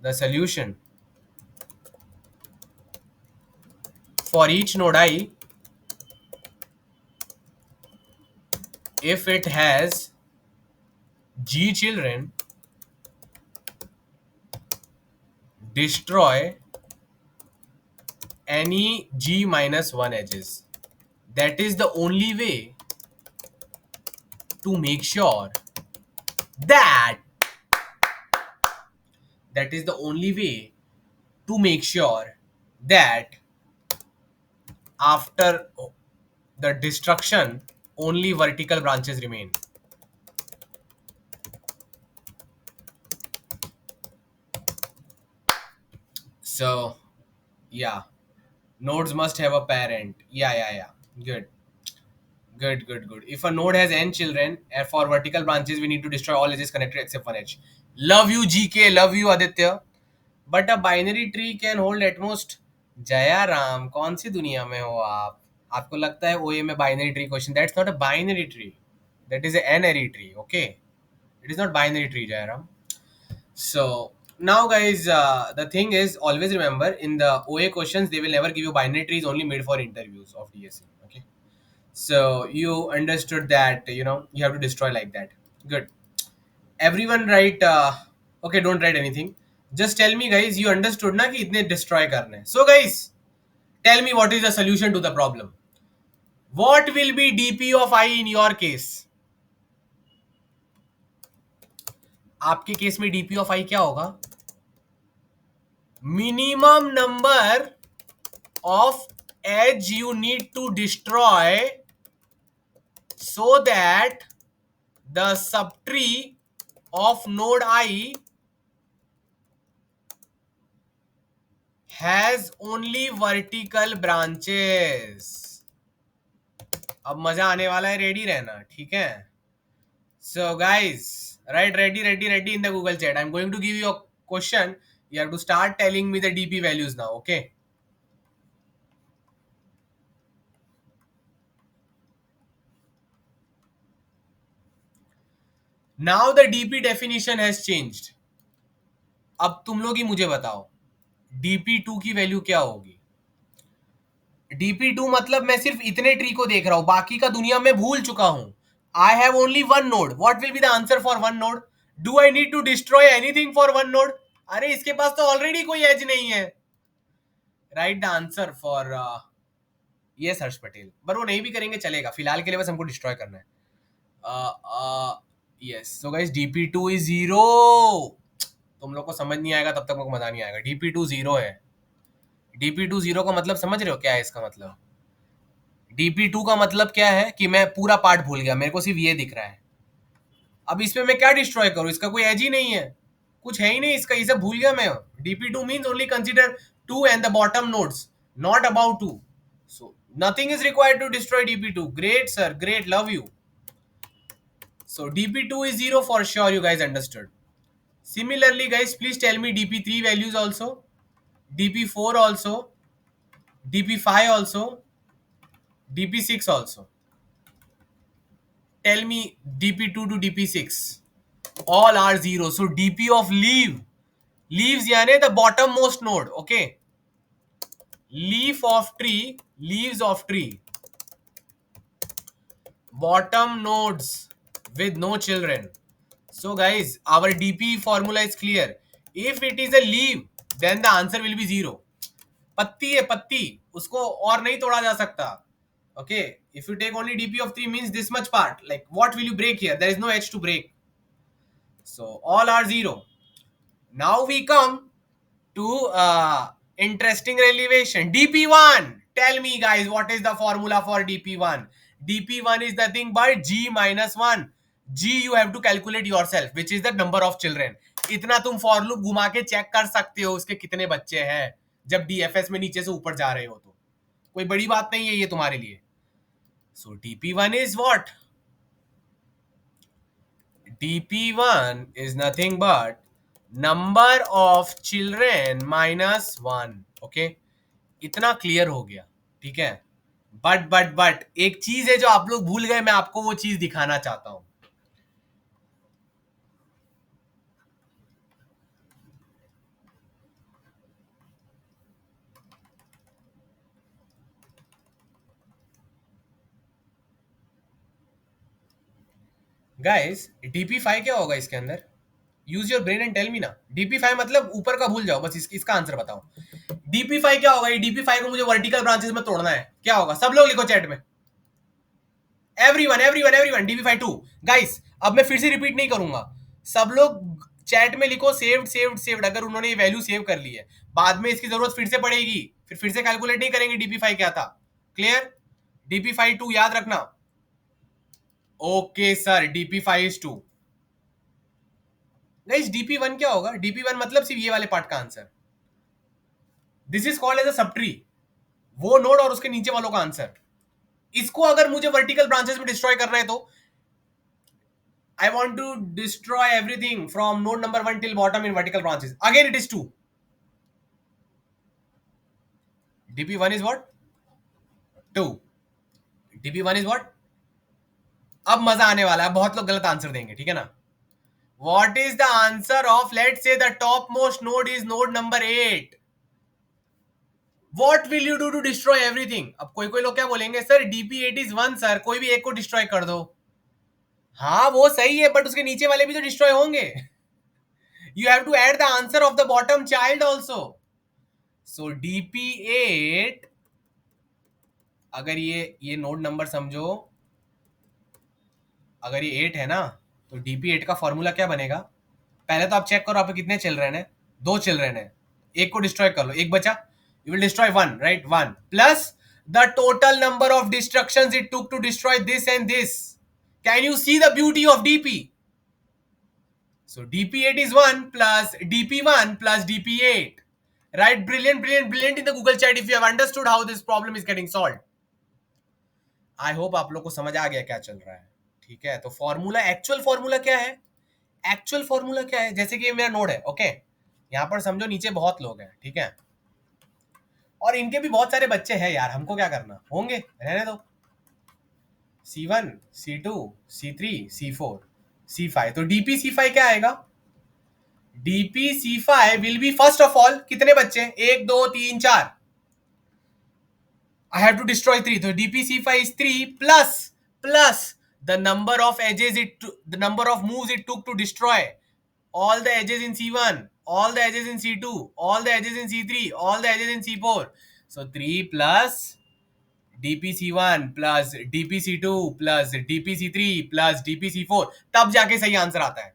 the solution for each node I, if it has G children, destroy any G-1 edges. That is the only way to make sure that is the only way to make sure that after the destruction only vertical branches remain. So yeah, nodes must have a parent. Yeah. Good. Good. If a node has n children, and for vertical branches, we need to destroy all edges connected except one edge. Love you, GK. Love you, Aditya. But a binary tree can hold at most. Jaya Ram, कौन सी दुनिया में हो आप? आपको लगता है ओए में binary tree question? That's not a binary tree. That is an n-ary tree. Okay, it is not binary tree, Jaya Ram. So now, guys, the thing is, always remember in the OA questions, they will never give you binary trees only made for interviews of DSC. Okay, so you understood that you have to destroy like that. Good. Everyone write. Okay, don't write anything. Just tell me, guys. You understood ना कि इतने destroy करने. So, guys, tell me what is the solution to the problem. What will be dp of I in your case? आपके case में dp of I क्या होगा? Minimum number of edge you need to destroy so that the subtree of node I has only vertical branches. अब मजा आने वाला है, ready रहना, ठीक है? So guys, write ready in the Google chat. I'm going to give you a question. You have to start telling me the dp values now. Okay, now the dp definition has changed. अब तुम लोग ही मुझे बताओ dp2 की value क्या होगी? dp2 मतलब मैं सिर्फ इतने ट्री को देख रहा हूं, बाकी का दुनिया में भूल चुका हूं. I have only one node. What will be the answer for one node? Do I need to destroy anything for one node? अरे इसके पास तो ऑलरेडी कोई एज नहीं है. Write the answer for yes Harsh Patel. पर वो नहीं भी करेंगे चलेगा, फिलहाल के लिए बस हमको डिस्ट्रॉय करना है. Yes, so guys dp2 is 0. तुम लोग को समझ नहीं आएगा तब तक मुझको मजा नहीं आएगा. dp2 0 है. dp2 0 का मतलब समझ रहे हो क्या है इसका मतलब? dp2 का मतलब क्या है कि मैं पूरा पार्ट भूल गया, मेरे को सिर्फ ये दिख रहा है. अब इसमें मैं क्या डिस्ट्रॉय करूं? इसका कोई एज ही नहीं है, कुछ है ही नहीं इसका, इसे भूल गया मैं. dp2 means only consider 2 and the bottom nodes, not about 2. So nothing is required to destroy dp2. Great sir, great, love you. So dp2 is 0 for sure, you guys understood. Similarly guys, please tell me dp3 values also, dp4 also, dp5 also, dp6 also. Tell me dp2 to dp6. All are 0. So dp of leaves यानी the bottom most node. Okay, leaf of tree, leaves of tree, bottom nodes with no children. So guys, our dp formula is clear. If it is a leaf, then the answer will be 0. पत्ती है पत्ती, उसको और नहीं तोड़ा जा सकता. Okay, if you take only dp of 3 means this much part, like what will you break here? There is no edge to break. So all are 0. Now we come to interesting relevation. dp1. Tell me guys, what is the formula for dp1? dp1 is nothing but g minus 1. g you have to calculate yourself, which is the number of children. इतना तुम for loop घुमा के check कर सकते हो उसके कितने बच्चे हैं जब डीएफएस में नीचे से ऊपर जा रहे हो. तो कोई बड़ी बात नहीं है ये तुम्हारे लिए. सो dp1 is what? dp1 is nothing but number of children minus 1. Okay, इतना क्लियर हो गया, ठीक है? बट एक चीज है जो आप लोग भूल गए, मैं आपको वो चीज दिखाना चाहता हूं. गाइस dp5 क्या होगा इसके अंदर? Use your brain and tell me ना. dp5 मतलब ऊपर का भूल जाओ, बस इसका आंसर बताओ. dp5 क्या होगा? ये dp5 को मुझे वर्टिकल ब्रांचेस में तोड़ना है. क्या होगा? सब लोग लिखो चैट में. Everyone dp5 2. गाइस अब मैं फिर से रिपीट नहीं करूंगा, सब लोग चैट में लिखो सेव्ड. अगर उन्होंने ये वैल्यू सेव कर ली है, बाद में इसकी जरूरत फिर से पड़ेगी, फिर से कैलकुलेट नहीं करेंगे dp5 क्या था. क्लियर? dp5 2 याद रखना. Okay sir, dp5 is 2. Guys dp1 क्या होगा? dp1 मतलब सिर्फ ये वाले पार्ट का answer. This is called as a sub tree, वो नोड और उसके नीचे वालों का आंसर। इसको अगर मुझे वर्टिकल ब्रांचेस में डिस्ट्रॉय करना है तो I want to destroy everything from node number 1 till bottom in vertical branches. Again, it is 2. dp1 is what? 2. dp1 is what? अब मजा आने वाला है, बहुत लोग गलत आंसर देंगे, ठीक है ना? What is the answer of, let's say the topmost node is node number 8? What will you do to destroy everything? अब कोई कोई लोग क्या बोलेंगे, सर dp8 is 1 सर, कोई भी एक को डिस्ट्रॉय कर दो। हाँ वो सही है, बट उसके नीचे वाले भी तो डिस्ट्रॉय होंगे। You have to add the answer of the bottom child also. So dp8, अगर ये नोड नंबर समझो, अगर ये 8 है ना, तो dp8 का फॉर्मूला क्या बनेगा? पहले तो आप चेक करो, आप कितने चिल्ड्रन है? 2 चिल्ड्रन है, एक को डिस्ट्रॉय कर लो, एक बचा, you will destroy 1, right? 1 plus the total number of destructions it took to destroy this and this. Can you see the beauty of dp? So dp8 is 1 plus dp1 plus dp8. Right? Brilliant, brilliant, brilliant in the Google chat if you have understood how this problem is getting solved. I hope आप लोग को समझ आ गया क्या चल रहा है, ठीक है? तो फॉर्मूला, एक्चुअल फॉर्मूला क्या है? एक्चुअल फॉर्मूला क्या है? जैसे कि ये मेरा नोड है, ओके? यहाँ पर समझो नीचे बहुत लोग हैं, ठीक है? और इनके भी बहुत सारे बच्चे हैं यार, हमको क्या करना? होंगे, रहने दो। C1, C2, C3, C4, C5। तो dp क्या आएगा? dp will be first of all, कितने बच्चे? 1 2 3 4, I have to destroy 3, so dp is 3 plus the number of edges the number of moves it took to destroy all the edges in C1, all the edges in C2, all the edges in C3, all the edges in C4. So 3 plus dp1 plus dp2 plus dp3 plus dp4, तब जाके सही answer आता है।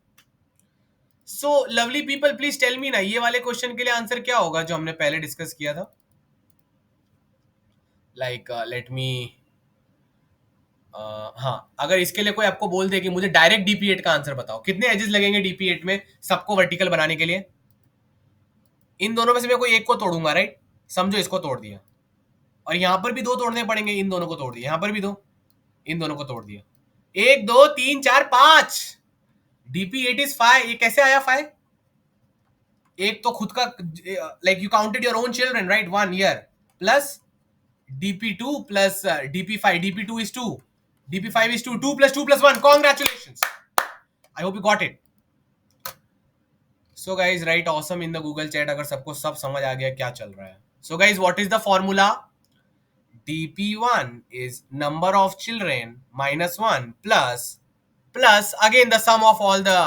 So lovely people please tell me ना, ये वाले question के लिए आंसर क्या होगा जो हमने पहले डिस्कस किया था? लाइक लेट मी, हाँ, अगर इसके लिए कोई आपको बोल दे कि मुझे डायरेक्ट dp8 का आंसर बताओ, कितने एजेस लगेंगे dp8 में सबको वर्टिकल बनाने के लिए? इन दोनों में से मैं कोई एक को तोड़ूंगा, राइट? समझो इसको तोड़ दिया, और यहां पर भी 2 तोड़ने पड़ेंगे, इन दोनों को तोड़ दिया, यहां पर भी 2, इन दोनों को तोड़ दिया, 1 2 3 4 5, dp8 इज 5। ये कैसे आया 5? एक तो खुद का, like you counted your own children, right? 1 year plus dp2 plus dp5, dp2 is 2, dp5 is 2, 2 plus 2 plus 1, congratulations, I hope you got it. So guys, write awesome in the Google chat अगर सबको सब समझ आ गया क्या चल रहा है. So guys, what is the formula? dp1 is number of children minus 1 plus again the sum of all the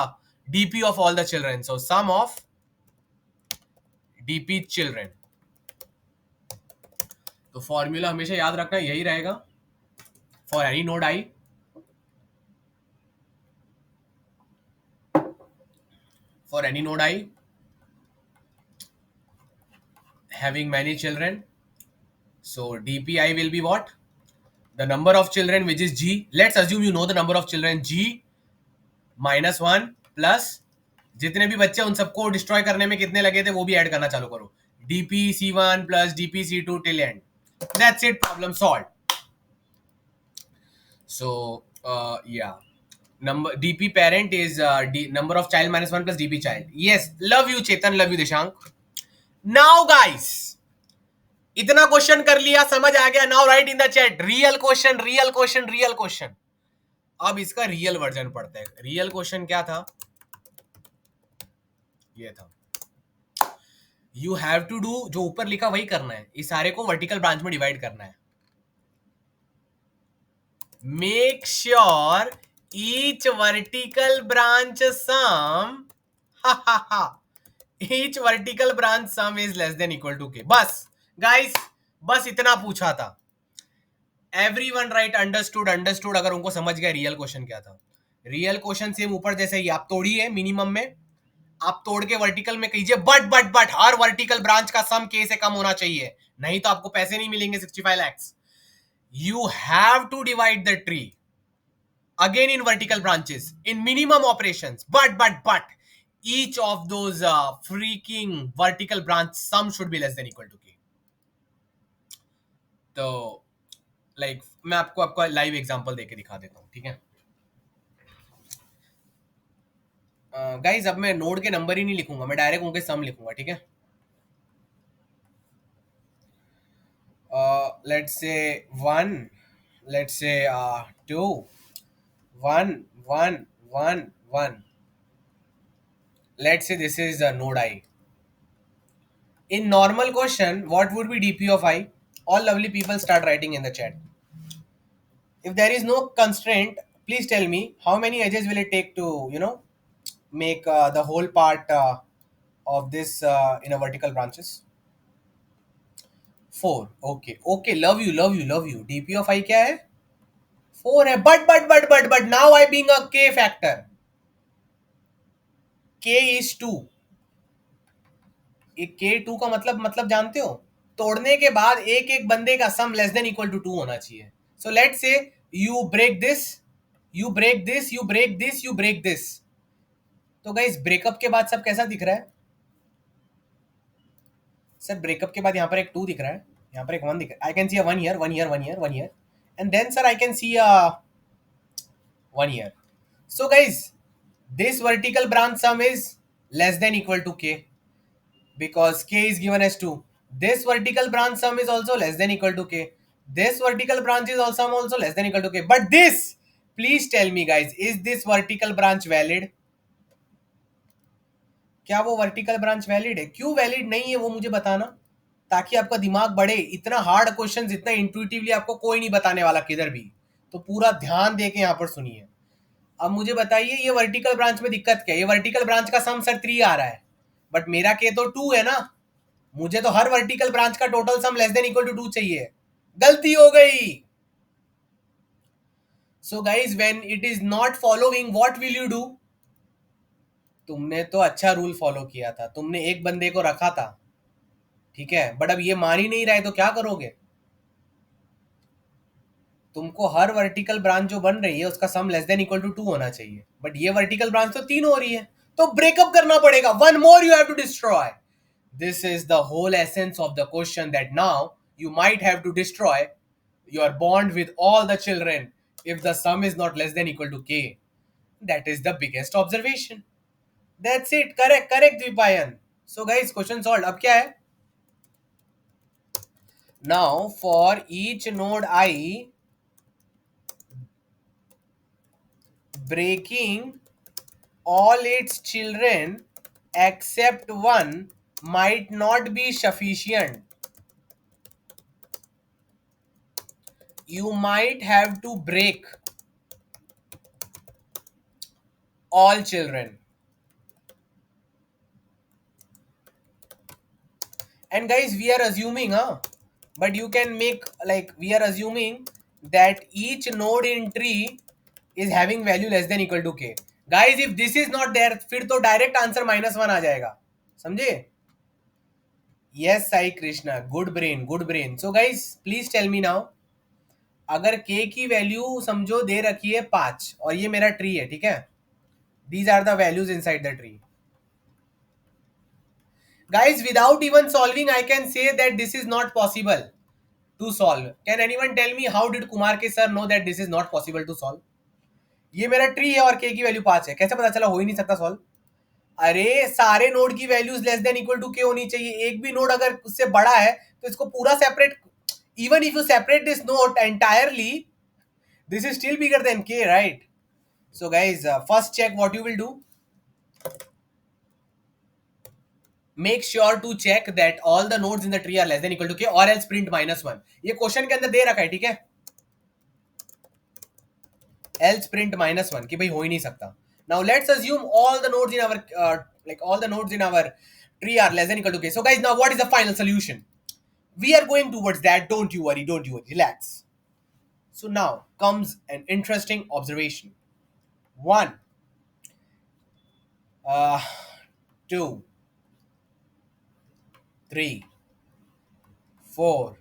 dp of all the children, so sum of dp children. तो फॉर्मूला हमेशा याद रखना यही रहेगा for any node I, for any node I having many children. So dpi will be what? The number of children which is g. Let's assume you know the number of children, g minus 1 plus जितने भी बच्चे उन सबको destroy करने में कितने लगे थे वो भी ऐड करना चालू करो, dpc1 plus dpc2 till end. That's it, problem solved. So yeah, number dp parent is number of child minus 1 plus dp child. Yes, love you Chetan, love you Dishank. Now guys, इतना question कर लिया, समझ आ गया? Now right in the chat real question, real question, real question. अब इसका real version पढ़ते हैं। Real question क्या था? ये था, यू हैव टू डू, जो ऊपर लिखा वही करना है, इस सारे को वर्टिकल ब्रांच में डिवाइड करना है। Make sure each vertical branch sum each vertical branch sum is less than equal to k. बस गाइस, बस इतना पूछा था। Everyone right understood, understood. अगर उनको समझ गया रियल क्वेश्चन क्या था। रियल क्वेश्चन सेम ऊपर जैसे ही आप तोड़िए, मिनिमम में आप तोड़ के वर्टिकल में कीजिए, बट हर वर्टिकल ब्रांच का सम के से कम होना चाहिए, नहीं तो आपको पैसे नहीं मिलेंगे 65 lakhs. You have to divide the tree again in vertical branches in minimum operations, but each of those freaking vertical branch sum should be less than equal to k. तो मैं आपको आपका लाइव एग्जांपल देके दिखा देता हूँ, ठीक है। गाइज अब मैं नोड के नंबर ही नहीं लिखूंगा, मैं डायरेक्ट उनके सम लिखूंगा, ठीक है। Let's say 1, let's say 2, 1 1 1 1। Let's say this is a node I. In normal question, what would be dp of I? All lovely people start writing in the chat. If there is no constraint, please tell me how many edges will it take to, make the whole part of this in a vertical branches? 4. Okay. Okay. Love you. Love you. Love you. dp of I क्या है? 4 है. But now I being a k factor. K is 2. ये K2 का मतलब जानते हो? तोड़ने के बाद एक एक बंदे का sum less than equal to 2 होना चाहिए। So let's say you break this, you break this, you break this, you break this. तो गाइस ब्रेकअप के बाद सब कैसा दिख रहा है? सर ब्रेकअप के बाद यहाँ पर एक 2 दिख रहा है, यहाँ पर एक 1 दिख रहा है। I can see a 1 here, 1 here, 1 here, 1 here, and then sir I can see a 1 here. So guys this vertical branch sum is less than equal to k, because k is given as 2. This vertical branch sum is also less than equal to k. This vertical branch is also less than equal to k. But this, please tell me guys, is this vertical branch valid? क्या वो vertical branch valid है? क्यों valid नहीं है वो मुझे बताना, ताकि आपका दिमाग बढ़े। इतना हार्ड क्वेश्चंस इतना इंट्यूटिवली आपको कोई नहीं बताने वाला किधर भी, तो पूरा ध्यान देके यहाँ पर सुनिए। अब मुझे बताइए ये वर्टिकल ब्रांच में दिक्कत क्या है? ये वर्टिकल ब्रांच का सम सर 3 आ रहा है, बट मेरा के तो 2 है ना। मुझे तो हर वर्टिकल ब्रांच का total sum less than equal to 2 चाहिए। गलती हो गई। So guys when it is not following, what will you do? तुमने तो अच्छा रूल फॉलो किया था, तुमने एक बंदे को रखा था, ठीक है, बट अब ये मान ही नहीं रहा है तो क्या करोगे? तुमको हर वर्टिकल ब्रांच जो बन रही है उसका सम लेस देन इक्वल टू 2 होना चाहिए, बट ये वर्टिकल ब्रांच तो 3 हो रही है, तो ब्रेकअप करना पड़ेगा। One more you have to destroy. This is the whole essence of the question, that now you might have to destroy your bond with all the children if the sum is not less than equal to k. That is the biggest observation. That's it. Correct, correct, Dvipayan. So guys, question solved. अब क्या है? Now for each node I, breaking all its children except one might not be sufficient. You might have to break all children. And guys, we are assuming, but you can make we are assuming that each node in tree is having value less than equal to k. Guys, if this is not there, फिर तो direct answer -1 आ जाएगा, समझे? Yes Sai Krishna, good brain, good brain. So guys please tell me now, अगर k की value समझो दे रखी है 5 और ये मेरा ट्री है, ठीक है, these are the values inside the tree. Guys, without even solving, I can say that this is not possible to solve. Can anyone tell me how did Kumar ke sir know that this is not possible to solve? ये मेरा tree है और k की value 5 है, कैसे पता चला हो ही नहीं सकता सॉल्व? अरे सारे नोड की values less than equal to k होनी चाहिए। एक भी नोड अगर उससे बड़ा है तो इसको पूरा separate, even if you separate this node entirely, this is still bigger than k, right? So guys first check what you will do, make sure to check that all the nodes in the tree are less than equal to k, or else print -1। ये question के अंदर दे रखा है, ठीक है, else print -1 कि भाई हो ही नहीं सकता। now let's assume all the nodes in our all the nodes in our tree are less than equal to k. So guys, now what is the final solution? We are going towards that. Don't you worry, don't you worry, relax. So now comes an interesting observation. 1 2 3 4,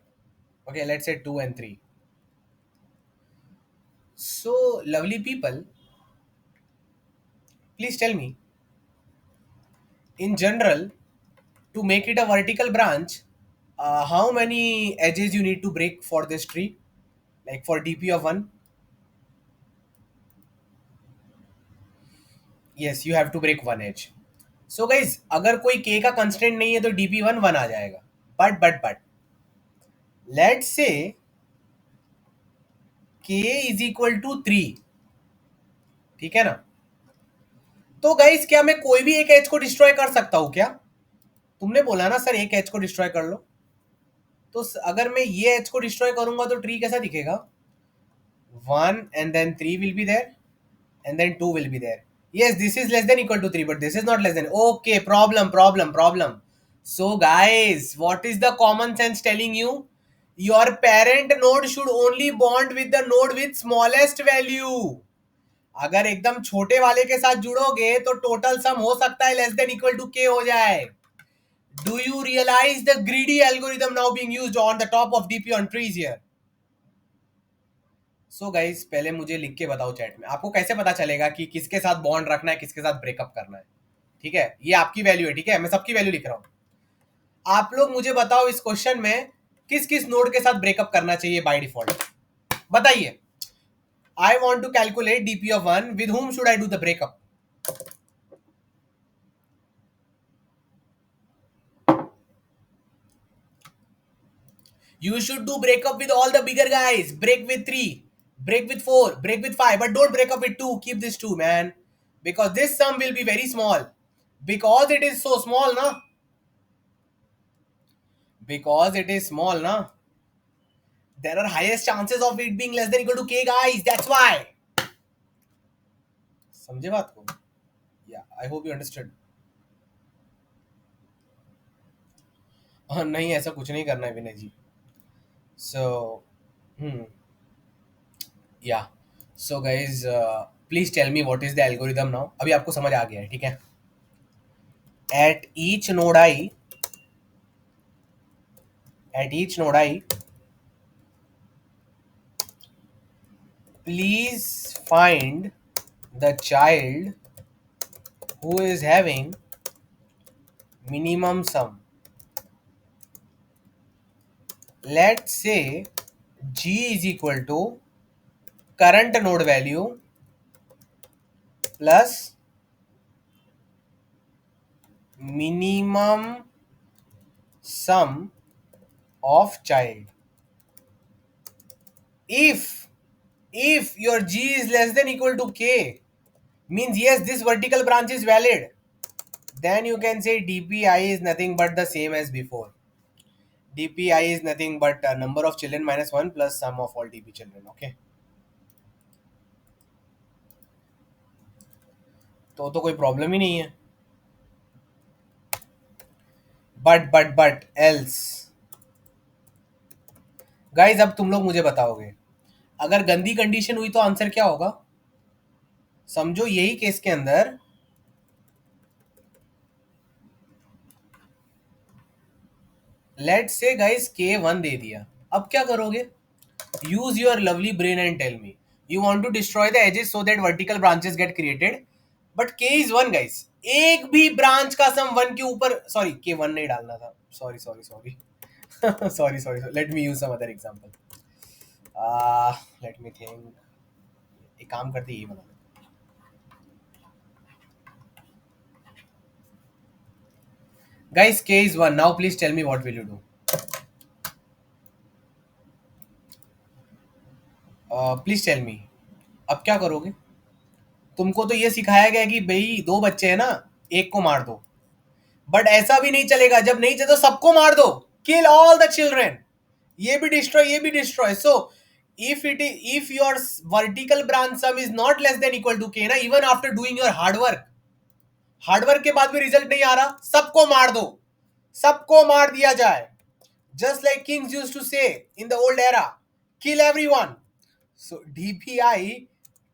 okay, let's say 2 and 3. So lovely people, please tell me, in general, to make it a vertical branch, How many edges you need to break for this tree? Like for DP of 1? Yes, you have to break one edge. So guys, अगर कोई k का constant नहीं है तो dp1 1 आ जाएगा. But let's say k is equal to 3. ठीक है ना? तो गाइस क्या मैं कोई भी एक एज को डिस्ट्रॉय कर सकता हूं क्या? तुमने बोला ना सर एक एज को डिस्ट्रॉय कर लो. तो अगर मैं ये एज को डिस्ट्रॉय करूंगा तो ट्री कैसा दिखेगा? 1 and then 3 will be there and then 2 will be there. Yes, this is less than equal to 3, but this is not less than. Okay, problem. So guys, what is the common sense telling you? Your parent node should only bond with the node with smallest value. अगर एकदम छोटे वाले के साथ जुड़ोगे तो total sum हो सकता है लेस देन इक्वल टू के हो जाए. Do you realize the greedy algorithm now being used on the top of DP on trees here? So guys, पहले मुझे लिख के बताओ चैट में, आपको कैसे पता चलेगा कि किसके साथ बॉन्ड रखना है, किसके साथ ब्रेकअप करना है? ठीक है, ये आपकी वैल्यू है. ठीक है, मैं सबकी वैल्यू लिख रहा हूं. आप लोग मुझे बताओ इस क्वेश्चन में किस किस नोड के साथ ब्रेकअप करना चाहिए बाय डिफॉल्ट, बताइए. I want to calculate DP of 1. With whom should I do the breakup? You should do breakup with all the bigger guys. Break with 3, break with 4, break with 5, but don't break up with 2. Keep this 2, man, because this sum will be very small. Because it is so small, na? Because it is small, na? There are highest chances of it being less than equal to k, guys. That's why. समझे बात को? Yeah, I hope you understood. नहीं, ऐसा कुछ नहीं करना है विनय जी. So, yeah. So guys, please tell me what is the algorithm now. अभी आपको समझ आ गया है, ठीक है? At each node I, please find the child who is having minimum sum. Let's say G is equal to current node value plus minimum sum of child. If your G is less than equal to K, means yes, this vertical branch is valid, then you can say dpi is nothing but the same as before. dpi is nothing but number of children minus 1 plus sum of all dp children. Okay, तो कोई problem ही नहीं है. But else guys, अब तुम लोग मुझे बताओगे अगर गंदी कंडीशन हुई तो आंसर क्या होगा? समझो यही केस के अंदर लेट्स से गाइज k1 दे दिया. अब क्या करोगे? Use your lovely brain and tell me. You want to destroy the edges so that vertical branches get created, but k is 1 guys. एक भी ब्रांच का सम 1 के ऊपर, सॉरी k1 नहीं डालना था, sorry sorry. Let me use some other example. Let me think. एक काम करते ये बना. Guys, k is 1. Now please tell me what will you do? Please tell me. अब क्या करोगे? तुमको तो ये सिखाया गया कि भाई 2 बच्चे हैं ना, एक को मार दो. बट ऐसा भी नहीं चलेगा. जब नहीं चाहिए तो सबको मार दो. Kill all the children. ये भी destroy. So if your vertical branch sum is not less than equal to k, ना, even after doing your hard work के बाद भी रिजल्ट नहीं आ रहा, सबको मार दो. सबको मार दिया जाए. Just like kings used to say in the old era, kill everyone. So DPI,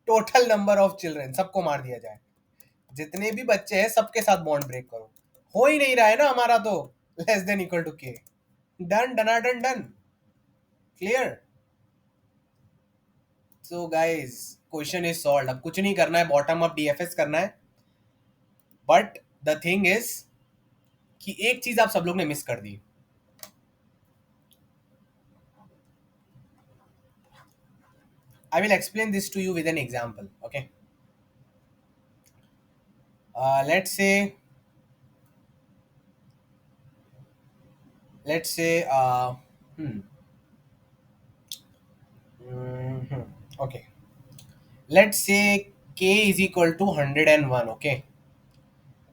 total number of children, सबको मार दिया जाए. जितने भी बच्चे हैं सबके साथ बॉन्ड ब्रेक करो. हो ही नहीं रहा है ना हमारा, तो लेस देन इक्वल टू के. Done. Clear? So guys, question is solve. अब कुछ नहीं करना है, बॉटम अप डीएफएस करना है. बट द थिंग इज कि एक चीज आप सब लोग ने मिस कर दी. I will explain this to you with an example. Okay. Let's say, let's say, hmm, mhm. Okay. Let's say k is equal to 101. Okay.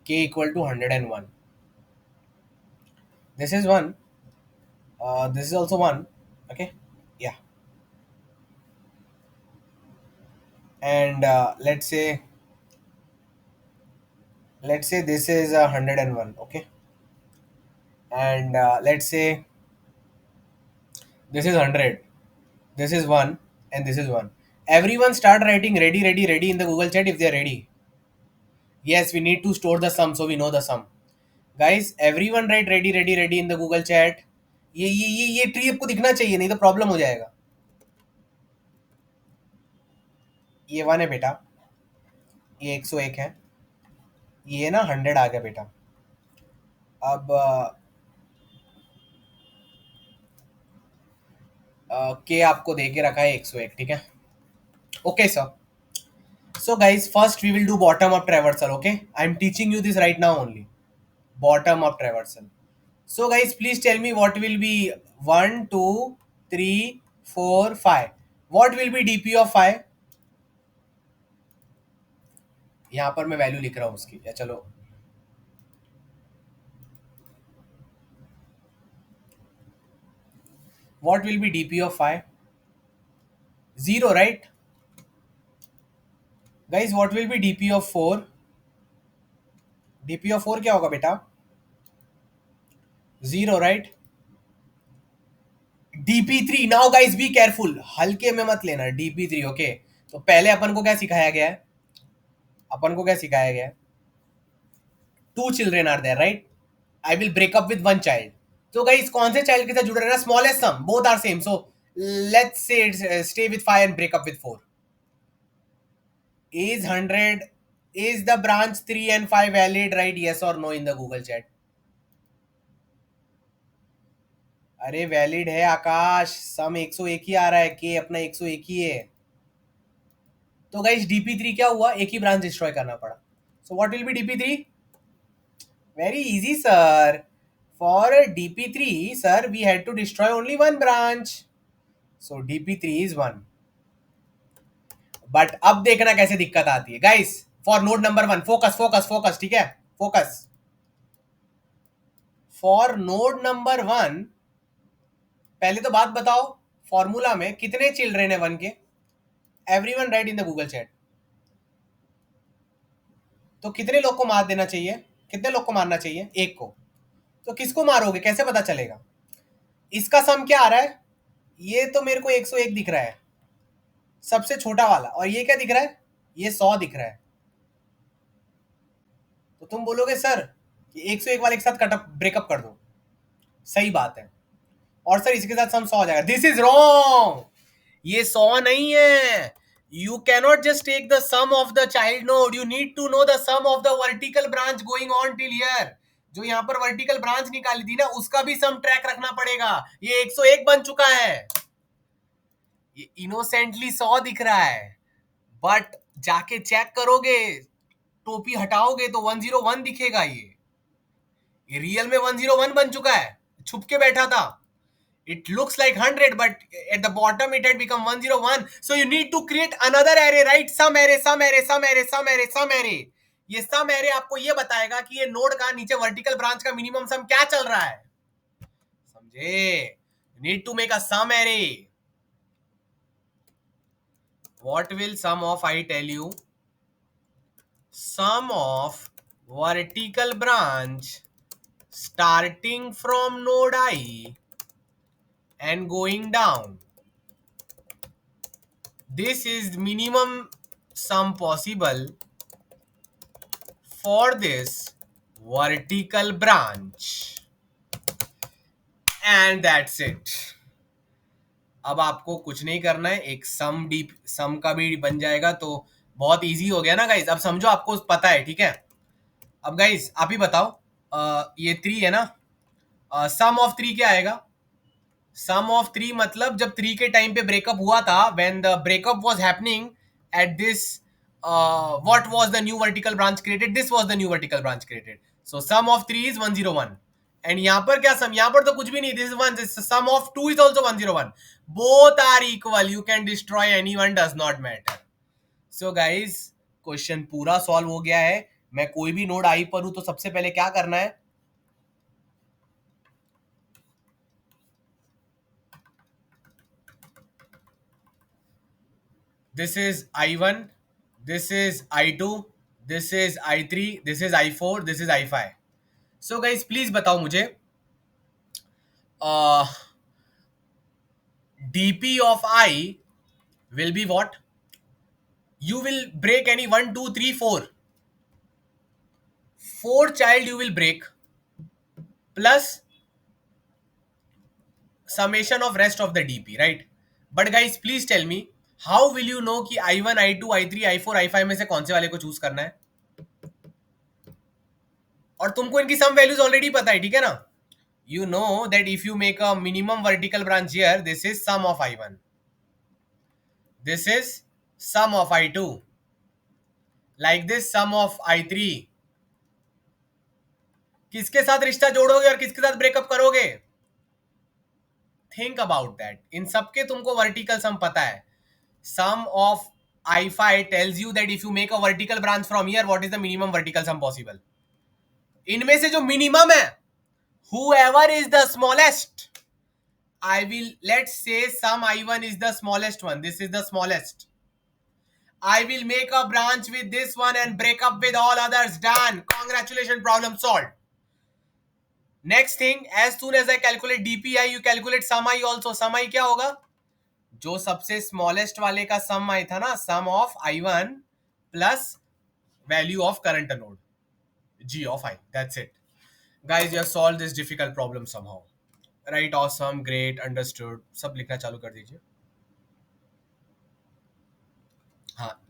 K equal to 101. This is one. This is also one. Okay. Yeah. And let's say this is 101. Okay. And let's say this is 100. This is one, and this is one. Everyone start writing ready, ready, ready in the Google chat if they are ready. Yes, we need to store the sum so we know the sum. Guys, everyone write ready, ready, ready in the Google chat. ये tree आपको दिखना चाहिए, नहीं तो problem हो जाएगा. ये 1 है बेटा, ये 101 है, ये ना 100 आ गया बेटा. अब के आपको दे के रखा है 101. ठीक है. Okay sir. So guys, first we will do bottom up traversal. Okay, I'm teaching you this right now only. Bottom up traversal. So guys, please tell me what will be 1, 2, 3, 4, 5. What will be DP of 5? यहाँ पर मैं value लिख रहा हूँ उसकी, या चलो what will be DP of 5? 0, right? Guys, what will be DP of 4? DP of 4 क्या होगा बेटा? 0, right? DP3. Now guys, be careful. हल्के में मत लेना. DP3. ओके. तो पहले अपन को क्या सिखाया गया है? अपन को क्या सिखाया गया है? 2 children are there, right? I will break up with 1 child. तो गाइस कौन से चाइल्ड के साथ जुड़ रहे हैं? Smallest sum. Both are same. So let's say stay with 5 and break up with 4. Is 100, is the branch 3 and 5 valid, right? Yes or no in the Google chat. अरे वैलिड है आकाश. सम 101 ही आ रहा है. के अपना 101 ही है. तो गाइस DP3 क्या हुआ? एक ही ब्रांच डिस्ट्रॉय करना पड़ा. सो what will B DP3? Very easy sir. For DP3, sir, we had to destroy only one branch. So DP3 is 1. But अब देखना कैसे दिक्कत आती है. Guys, for node number 1, focus, ठीक है? Focus. For node number 1, पहले तो बात बताओ, फॉर्मूला में कितने चिल्ड्रेन है 1 के? Everyone write in the Google chat. तो कितने लोग को मार देना चाहिए? कितने लोग को मारना चाहिए? एक को. तो किसको मारोगे? कैसे पता चलेगा? इसका सम क्या आ रहा है? ये तो मेरे को 101 दिख रहा है, सबसे छोटा वाला. और ये क्या दिख रहा है? ये 100 दिख रहा है. तो तुम बोलोगे सर कि 101 वाले के साथ कटअप ब्रेकअप कर दो. सही बात है. और सर इसके साथ सम 100 हो जाएगा. This is wrong. ये 100 नहीं है. You cannot just take the sum of the child node. You need to know the sum of the vertical branch going on till here. जो यहाँ पर वर्टिकल ब्रांच निकाली थी ना, उसका भी सम ट्रैक रखना पड़ेगा. ये 101 बन चुका है. ये इनोसेंटली 100 दिख रहा है, बट जाके चेक करोगे, टोपी हटाओगे तो 101 दिखेगा. ये रियल में 101 बन चुका है. छुप के बैठा था. It looks like 100, but at the bottom it had become 101. So you need to create another array, right? Sum array, sum array, sum array, sum array, sum array. ये सम एरे आपको ये बताएगा कि ये नोड का नीचे वर्टिकल ब्रांच का minimum sum क्या चल रहा है. समझे? Need to make a sum array. What will sum of? I tell you, sum of vertical branch starting from node I and going down. This is minimum sum possible for this vertical branch. And that's it. अब आपको कुछ नहीं करना है. एक सम का भी बन जाएगा, तो बहुत इजी हो गया ना गाइस. अब समझो आपको पता है. ठीक है. अब गाइस आप ही बताओ, ये 3 है ना, सम ऑफ 3 क्या आएगा? सम ऑफ 3 मतलब जब 3 के टाइम पे ब्रेकअप हुआ था, when the breakup was happening at this, what was the new vertical branch created, this was the new vertical branch created. So sum of 3 is 101. And यहां पर क्या सम, यहां पर तो कुछ भी नहीं, this is 1, sum of 2 is also 101. Both are equal, you can destroy anyone, does not matter. So guys, question पूरा सॉल्व हो गया है. मैं कोई भी नोड आई पर हूं तो सबसे पहले क्या करना है, this is I1, this is I2, this is I3, this is I4, this is I5. So guys, please बताओ मुझे, dp of I will be what? You will break any 1 2 3 4 4 child you will break, plus summation of rest of the dp, right? But guys, please tell me, how will you know कि I1 I2 I3 I4 I5 में से कौन से वाले को choose करना है? और तुमको इनकी सम वैल्यूज ऑलरेडी पता है, ठीक है ना? You know that if you make a minimum vertical branch here, this is sum of I1, this is sum of I2, like this sum of I3. किसके साथ रिश्ता जोड़ोगे और किसके साथ ब्रेकअप करोगे? Think about that. इन सबके तुमको वर्टिकल सम पता है. सम of I5 tells you that if you make a vertical branch from here, what is the minimum vertical sum possible? इनमें से जो मिनिमम है, whoever is the smallest, I will, let's say sum I1 is the smallest one, this is the smallest. I will make a branch with this one and break up with all others. Done. Congratulations, problem solved. Next thing, as soon as I calculate DPI, you calculate sum I also. Sum I क्या होगा? जो सबसे smallest वाले का sum I था ना, sum of I1 plus value of current node, G of I. That's it. Guys, you have solved this difficult problem somehow. Right, awesome, great, understood. सब लिखना चालू कर दीजिए. हाँ,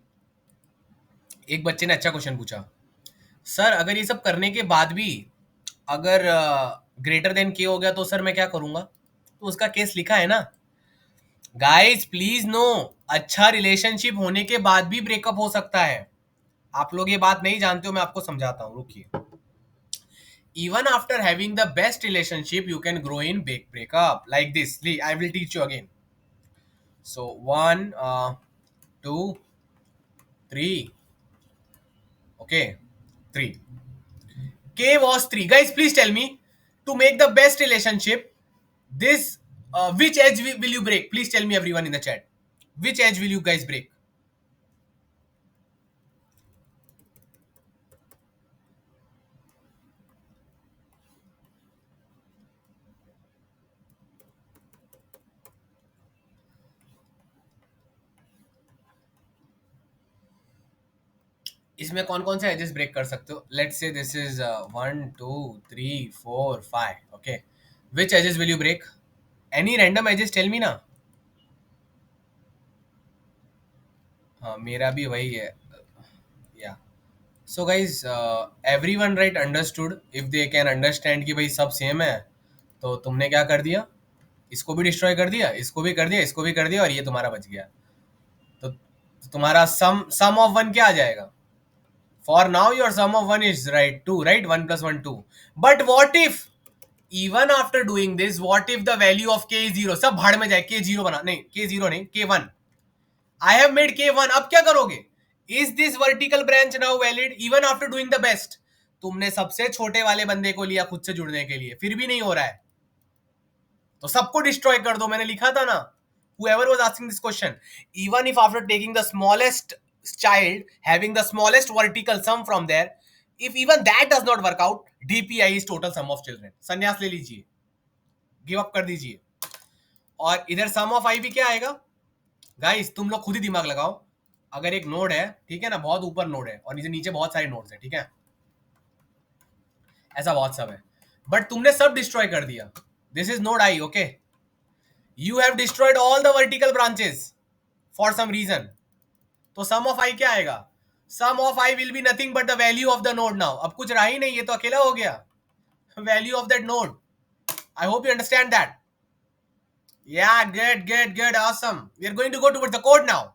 एक बच्चे ने अच्छा क्वेश्चन पूछा, सर अगर ये सब करने के बाद भी अगर ग्रेटर देन के हो गया तो सर मैं क्या करूंगा? तो उसका केस लिखा है ना. गाइस प्लीज नो, अच्छा रिलेशनशिप होने के बाद भी ब्रेकअप हो सकता है. आप लोग ये बात नहीं जानते हो, मैं आपको समझाता हूं, रुकिए. Even after having the best relationship you can grow in breakup like this. I will teach you again. So 1 2 3, okay, 3. K was 3. Guys, please tell me, to make the best relationship, this which edge will you break? Please tell me, everyone in the chat. Which edge will you guys break? इसमें कौन कौन से edges break कर सकते हो? Let's say this is 1 2 3 4 5. Okay, which edges will you break? Any random edges, tell me ना. हाँ, मेरा भी वही है. या so guys, everyone right understood. If they can understand कि भाई सब सेम है, तो तुमने क्या कर दिया? इसको भी डिस्ट्रॉय कर दिया, इसको भी कर दिया, इसको भी कर दिया, और ये तुम्हारा बच गया. तो तुम्हारा सम ऑफ 1 क्या आ जाएगा? For now, your sum of 1 is right 2, right? 1 plus 1 2. But what if, even after doing this, what if the value of k is 0? सब भाड़ में जाए, k 0 बना, नहीं k 0 नहीं, k 1. I have made k 1. अब क्या करोगे? Is this vertical branch now valid even after doing the best? तुमने सबसे छोटे वाले बंदे को लिया खुद से जुड़ने के लिए, फिर भी नहीं हो रहा है, तो सबको डिस्ट्रॉय कर दो. मैंने लिखा था ना, whoever was asking this question, even if after taking the smallest child, having the smallest vertical sum from there, if even that does not work out, DPI is total sum of children. संन्यास ले लीजिए, give up कर दीजिए. और इधर सम of आई भी क्या आएगा? गाइस तुम लोग खुद ही दिमाग लगाओ. अगर एक नोड है, ठीक है ना, बहुत ऊपर नोड है और नीचे नीचे बहुत सारे नोड्स हैं, ठीक है, ऐसा बहुत सब है, बट तुमने सब डिस्ट्रॉय कर दिया. This is node I, okay. You have destroyed all the vertical branches for some reason. तो sum of I क्या आएगा? Sum of I will be nothing but the value of the node now. अब कुछ रहा ही नहीं, ये तो अकेला हो गया. Value of that node. I hope you understand that. Yeah, good, awesome. We are going to go towards the code now.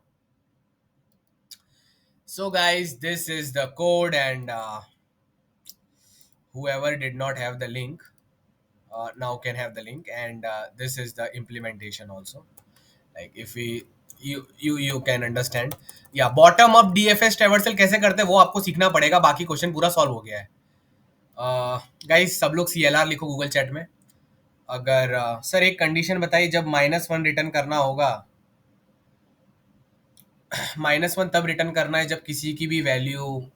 So guys, this is the code, and whoever did not have the link now can have the link, and this is the implementation also. Like if we you can understand. या bottom up DFS traversal कैसे करते हैं वो आपको सीखना पड़ेगा, बाकी question पूरा सॉल्व हो गया है. गाइस सब लोग सीएलआर लिखो गूगल चैट में. अगर सर एक कंडीशन बताइए जब -1 रिटर्न करना होगा. -1 तब रिटर्न करना है जब किसी की भी वैल्यू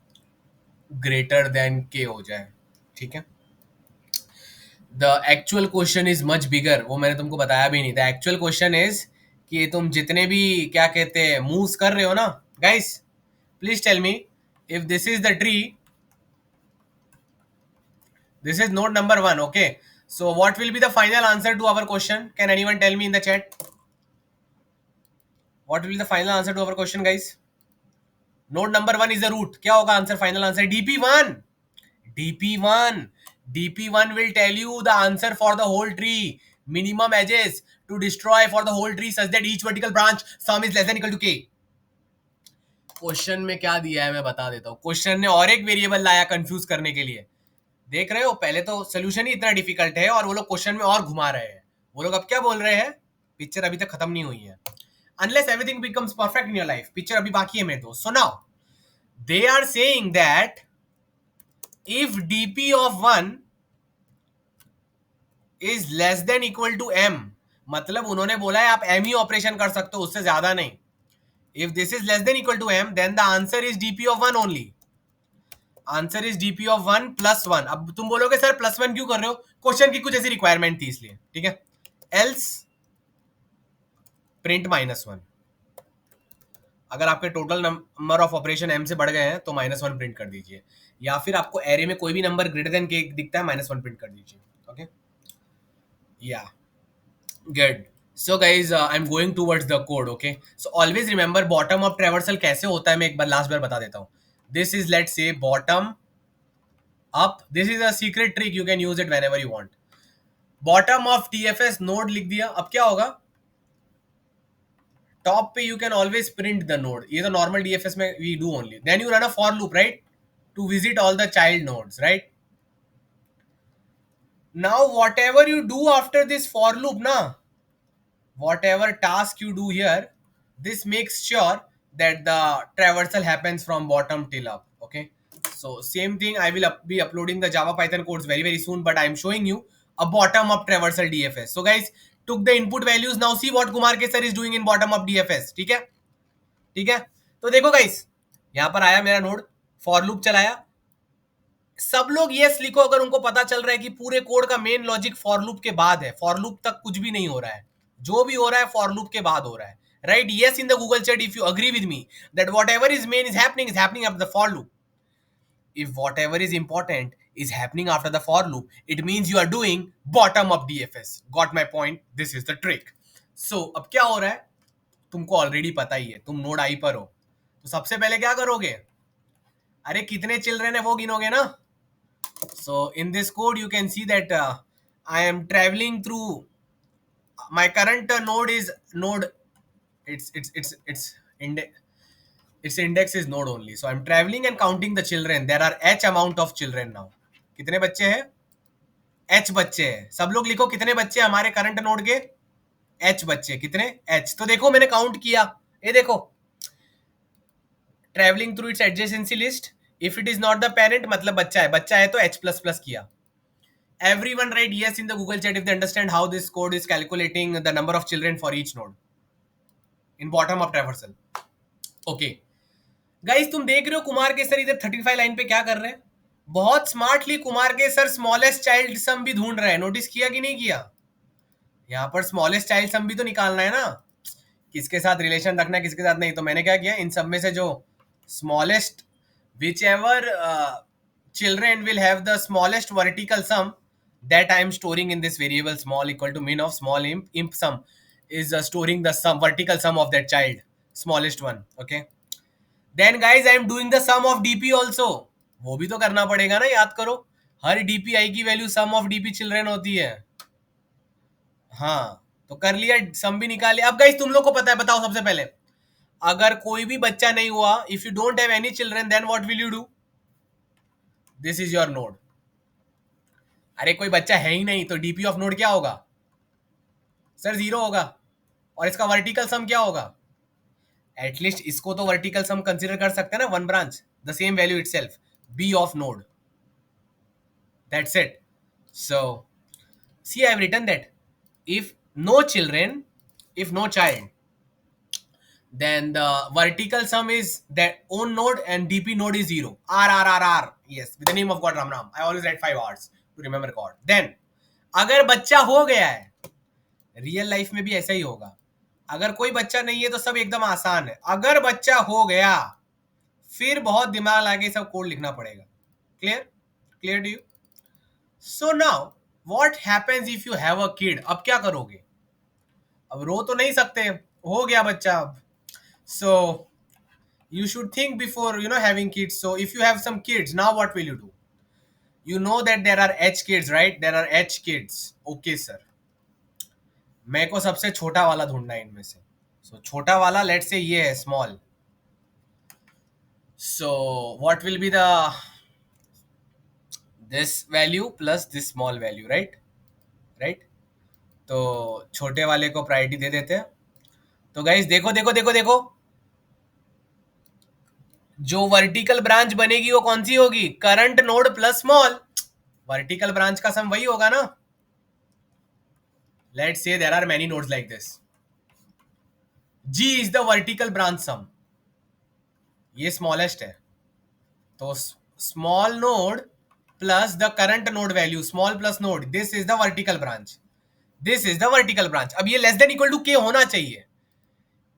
ग्रेटर देन के हो जाए. ठीक है. The actual question is much bigger, वो मैंने तुमको बताया भी नहीं. द एक्चुअल क्वेश्चन इज कि तुम जितने भी क्या कहते हैं मूव्स कर रहे हो ना. Guys please tell me if this is the tree, this is node number 1. Okay, so what will be the final answer to our question? Can anyone tell me in the chat what will be the final answer to our question, guys? Node number 1 is the root. क्या होगा answer? Final answer dp1. dp1 dp1 will tell you the answer for the whole tree. Minimum edges to destroy for the whole tree such that each vertical branch sum is less than equal to k. Question में क्या दिया है मैं बता देता हूँ. Question ने और एक वेरिएबल लाया कंफ्यूज करने के लिए. देख रहे हो, पहले तो सोल्यूशन ही इतना डिफिकल्ट है और वो लोग क्वेश्चन में और घुमा रहे हैं. वो लोग अब क्या बोल रहे हैं? पिक्चर अभी तक खत्म नहीं हुई है. Unless everything becomes perfect in your life, picture अभी बाकी है मेरे दोस्त. So now they are saying that if dp of 1 is less than equal to m, मतलब उन्होंने बोला है आप m ही ऑपरेशन कर सकते हो, उससे ज्यादा नहीं. if this is less than equal to m then the answer is dp of 1 only. Answer is dp of 1 plus 1. अब तुम बोलोगे सर प्लस 1 क्यों कर रहे हो? क्वेश्चन की कुछ ऐसी रिक्वायरमेंट थी इसलिए. ठीक है. Else print -1. अगर आपके total number of operation m से बढ़ गए हैं तो -1 प्रिंट कर दीजिए, या फिर आपको एरे में कोई भी नंबर ग्रेटर देन के दिखता है -1 प्रिंट कर दीजिए. ओके, या good. So guys I am going towards the code. Okay, so always remember bottom up traversal कैसे होता है मैं एक बार लास्ट बार बता देता हूँ. This is let's say bottom up. This is a secret trick, you can use it whenever you want. Bottom of TFS node लिख दिया. अब क्या होगा? टॉप पे you can always print the node. ये तो नॉर्मल डीएफएस में we do only. Then you run a for loop, right, to visit all the child nodes, right. Now whatever you do after this for loop ना, whatever task you do here, this makes sure that the traversal happens from bottom till up. Okay, so same thing I will be uploading the Java Python codes very soon, but I am showing you a bottom up traversal DFS. So guys, took the input values. Now see what Kumar Kesar is doing in bottom up DFS. ठीक है, ठीक है. तो देखो guys, यहां पर आया मेरा नोड, फॉर लूप चलाया. सब लोग यस लिखो अगर उनको पता चल रहा है कि पूरे कोड का मेन लॉजिक फॉर लूप के बाद है. फॉर लूप तक कुछ भी नहीं हो रहा है, जो भी हो रहा है फॉर लूप के बाद हो रहा है. Right, yes in the Google chat if you agree with me that what ever is main is happening after the for loop. if whatever is important is happening after the for loop, it means you are doing bottom up DFS. Got my point? This is the trick. So अब क्या हो रहा है तुमको already पता ही है. तुम node आई पर हो, तो सबसे पहले क्या करोगे? अरे कितने चिल्ड्रन है वो गिनोगे ना. So in this code you can see that I am traveling through my current node is node, its index is node only. So I'm traveling and counting the children. There are h amount of children now. कितने बच्चे हैं? h बच्चे हैं. सब लोग लिखो कितने बच्चे हमारे करंट नोड के? h बच्चे. कितने? h. तो देखो मैंने काउंट किया, ये देखो, travelling through it's adjacency list. If it is not the parent मतलब बच्चा है, बच्चा है तो h++ किया. Everyone write yes in the Google chat if they understand how this code is calculating the number of children for each node in bottom up traversal. Okay guys, तुम देख रहे हो कुमार के सर इधर 35 लाइन पे क्या कर रहे हैं. बहुत स्मार्टली कुमार के सर स्मॉलेस्ट चाइल्ड सम भी ढूंढ रहे हैं. नोटिस किया कि नहीं किया? यहाँ पर स्मॉलेस्ट चाइल्ड सम भी तो निकालना है ना, किसके साथ रिलेशन रखना है किसके साथ नहीं. तो मैंने क्या किया, इन सब में से जो smallest which ever children will have the smallest vertical sum that I am storing in this variable small equal to min of small imp sum is storing the sum vertical sum of that child, smallest one. Okay, then guys I am doing the sum of dp also. वो भी तो करना पड़ेगा ना, याद करो हर dpi की value sum of dp children होती है. हाँ, तो कर लिया, सम भी निकाल लिया। अब गाइस तुम लोग को पता है, बताओ सबसे पहले, अगर कोई भी बच्चा नहीं हुआ, if you don't have any children, then what will you do? This is your node. अरे कोई बच्चा है ही नहीं, तो डीपी ऑफ नोड क्या होगा सर? जीरो होगा। और इसका वर्टिकल सम क्या होगा? एटलीस्ट इसको तो वर्टिकल सम कंसिडर कर सकते हैं ना, one branch, the same value itself, B of node, that's it. So see, I have written that if no children, if no child, then the vertical sum is that own node and dp node is zero. R. Yes, with the name of God, Ram Ram. I always write 5 hours to remember God. Then अगर बच्चा हो गया है, real life में भी ऐसा ही होगा। अगर कोई बच्चा नहीं है तो सब एकदम आसान है। अगर बच्चा हो गया, फिर बहुत दिमाग लगा सब कोड लिखना पड़ेगा। Clear? Clear to you? So now what happens if you have a kid? अब क्या करोगे? अब रो तो नहीं सकते, हो गया बच्चा अब। सो you should think before having kids. So if you have some kids now, what will you do? You know that there are h kids, right? There are h kids. Okay sir, मेरे को सबसे छोटा वाला ढूंढना है इनमें से। सो छोटा वाला लेट्स से ये है small. So what will be the this value plus this small value, right? Right. तो छोटे वाले को प्रायोरिटी दे देते हैं। तो गाइस देखो देखो देखो देखो, जो वर्टिकल ब्रांच बनेगी वो कौन सी होगी? Current node plus small. Vertical branch का सम वही होगा ना। Let's say there are many nodes like this, G is the vertical branch sum, ये स्मॉलेस्ट है। तो small node plus the current node value, small plus node, this is the vertical branch, this is the vertical branch. अब ये less than equal to K होना चाहिए।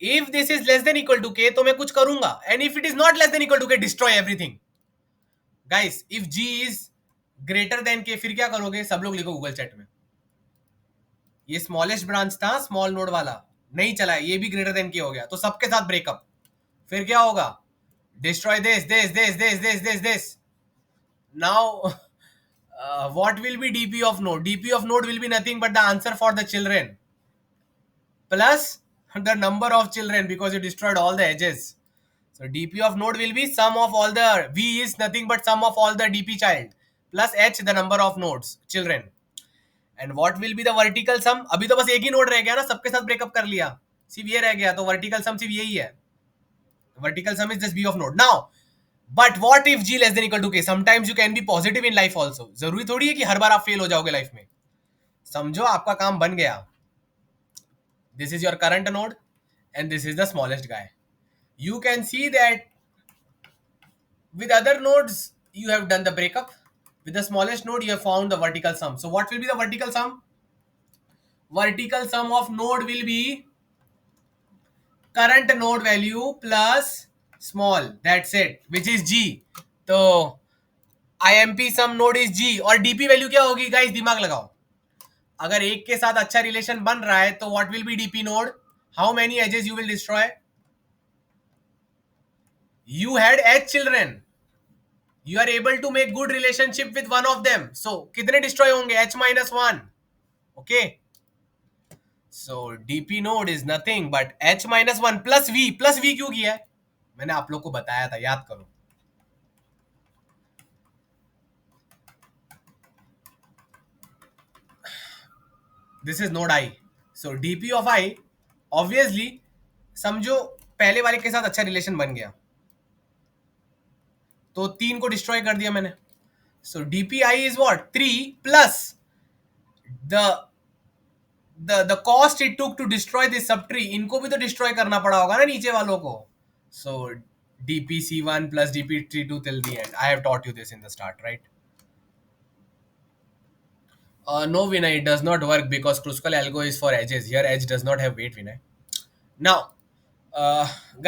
If this is less than equal to के तो मैं कुछ करूंगा, and if it is not less than equal to K, destroy everything. Guys if G is greater than K, फिर क्या करोगे? सब लोग लिखो गूगल चैट में। ये स्मॉलेस्ट ब्रांच था, स्मॉल नोड वाला नहीं चला, ये भी ग्रेटर देन के हो गया, तो सबके साथ ब्रेकअप। फिर क्या होगा? Destroy this this this this this this this. Now what will be dp of node? Dp of node will be nothing but the answer for the children plus the number of children, because you destroyed all the edges. So dp of node will be sum of all the, v is nothing but sum of all the dp child plus h the number of nodes children. And what will be the vertical sum? अभी तो बस एक ही node रह गया ना, सबके साथ breakup कर लिया, सिर्फ ये रह गया, तो वर्टिकल सम सिर्फ यही है। Vertical sum is just b of node now. But what if G less than equal to K? Sometimes you can be positive in life also. जरूरी थोड़ी है कि हर बार आप फेल हो जाओगे लाइफ में। समझो आपका काम बन गया, this is your current node and this is the smallest guy. You can see that with other nodes you have done the breakup, with the smallest node you have found the vertical sum. So what will be the vertical sum? Vertical sum of node will be current node value plus small, that's it, which is g. तो IMP some node is जी, और DP value क्या होगी guys? दिमाग लगाओ। अगर एक के साथ अच्छा रिलेशन बन रहा है तो what will be DP node? How many edges you will destroy? You had H children, you are able to make good relationship with one of them, so कितने डिस्ट्रॉय होंगे? H minus one. Okay, so DP node is nothing but H minus one plus V. Plus V क्यों किया है? मैंने आप लोग को बताया था, याद करो। This is node I, so DP of I obviously, समझो पहले वाले के साथ अच्छा रिलेशन बन गया तो 3 को डिस्ट्रॉय कर दिया मैंने। So DP I is what? 3 plus the the cost it took to destroy this subtree. इनको भी तो डिस्ट्रॉय करना पड़ा होगा ना नीचे वालों को। सो dpc1 plus dp32 till the end. I have taught you this in the start, right? No Vinay, it does not work because Kruskal algo is for edges. Here edge does not have weight, Vinay. Now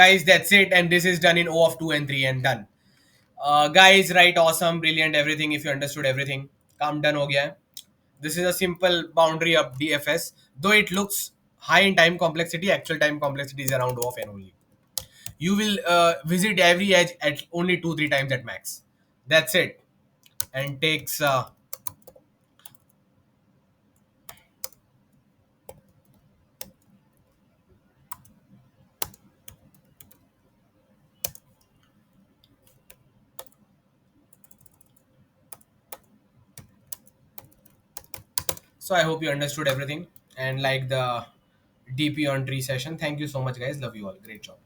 guys, that's it, and this is done in O of 2 and 3 and done. Guys, right, awesome, brilliant, everything. If you understood everything, काम done हो गया है. This is a simple boundary of DFS. Though it looks high in time complexity, actual time complexity is around O of n only. You will visit every edge at only 2-3 times at max. That's it, and takes So I hope you understood everything and like the DP on tree session. Thank you so much, guys. Love you all. Great job.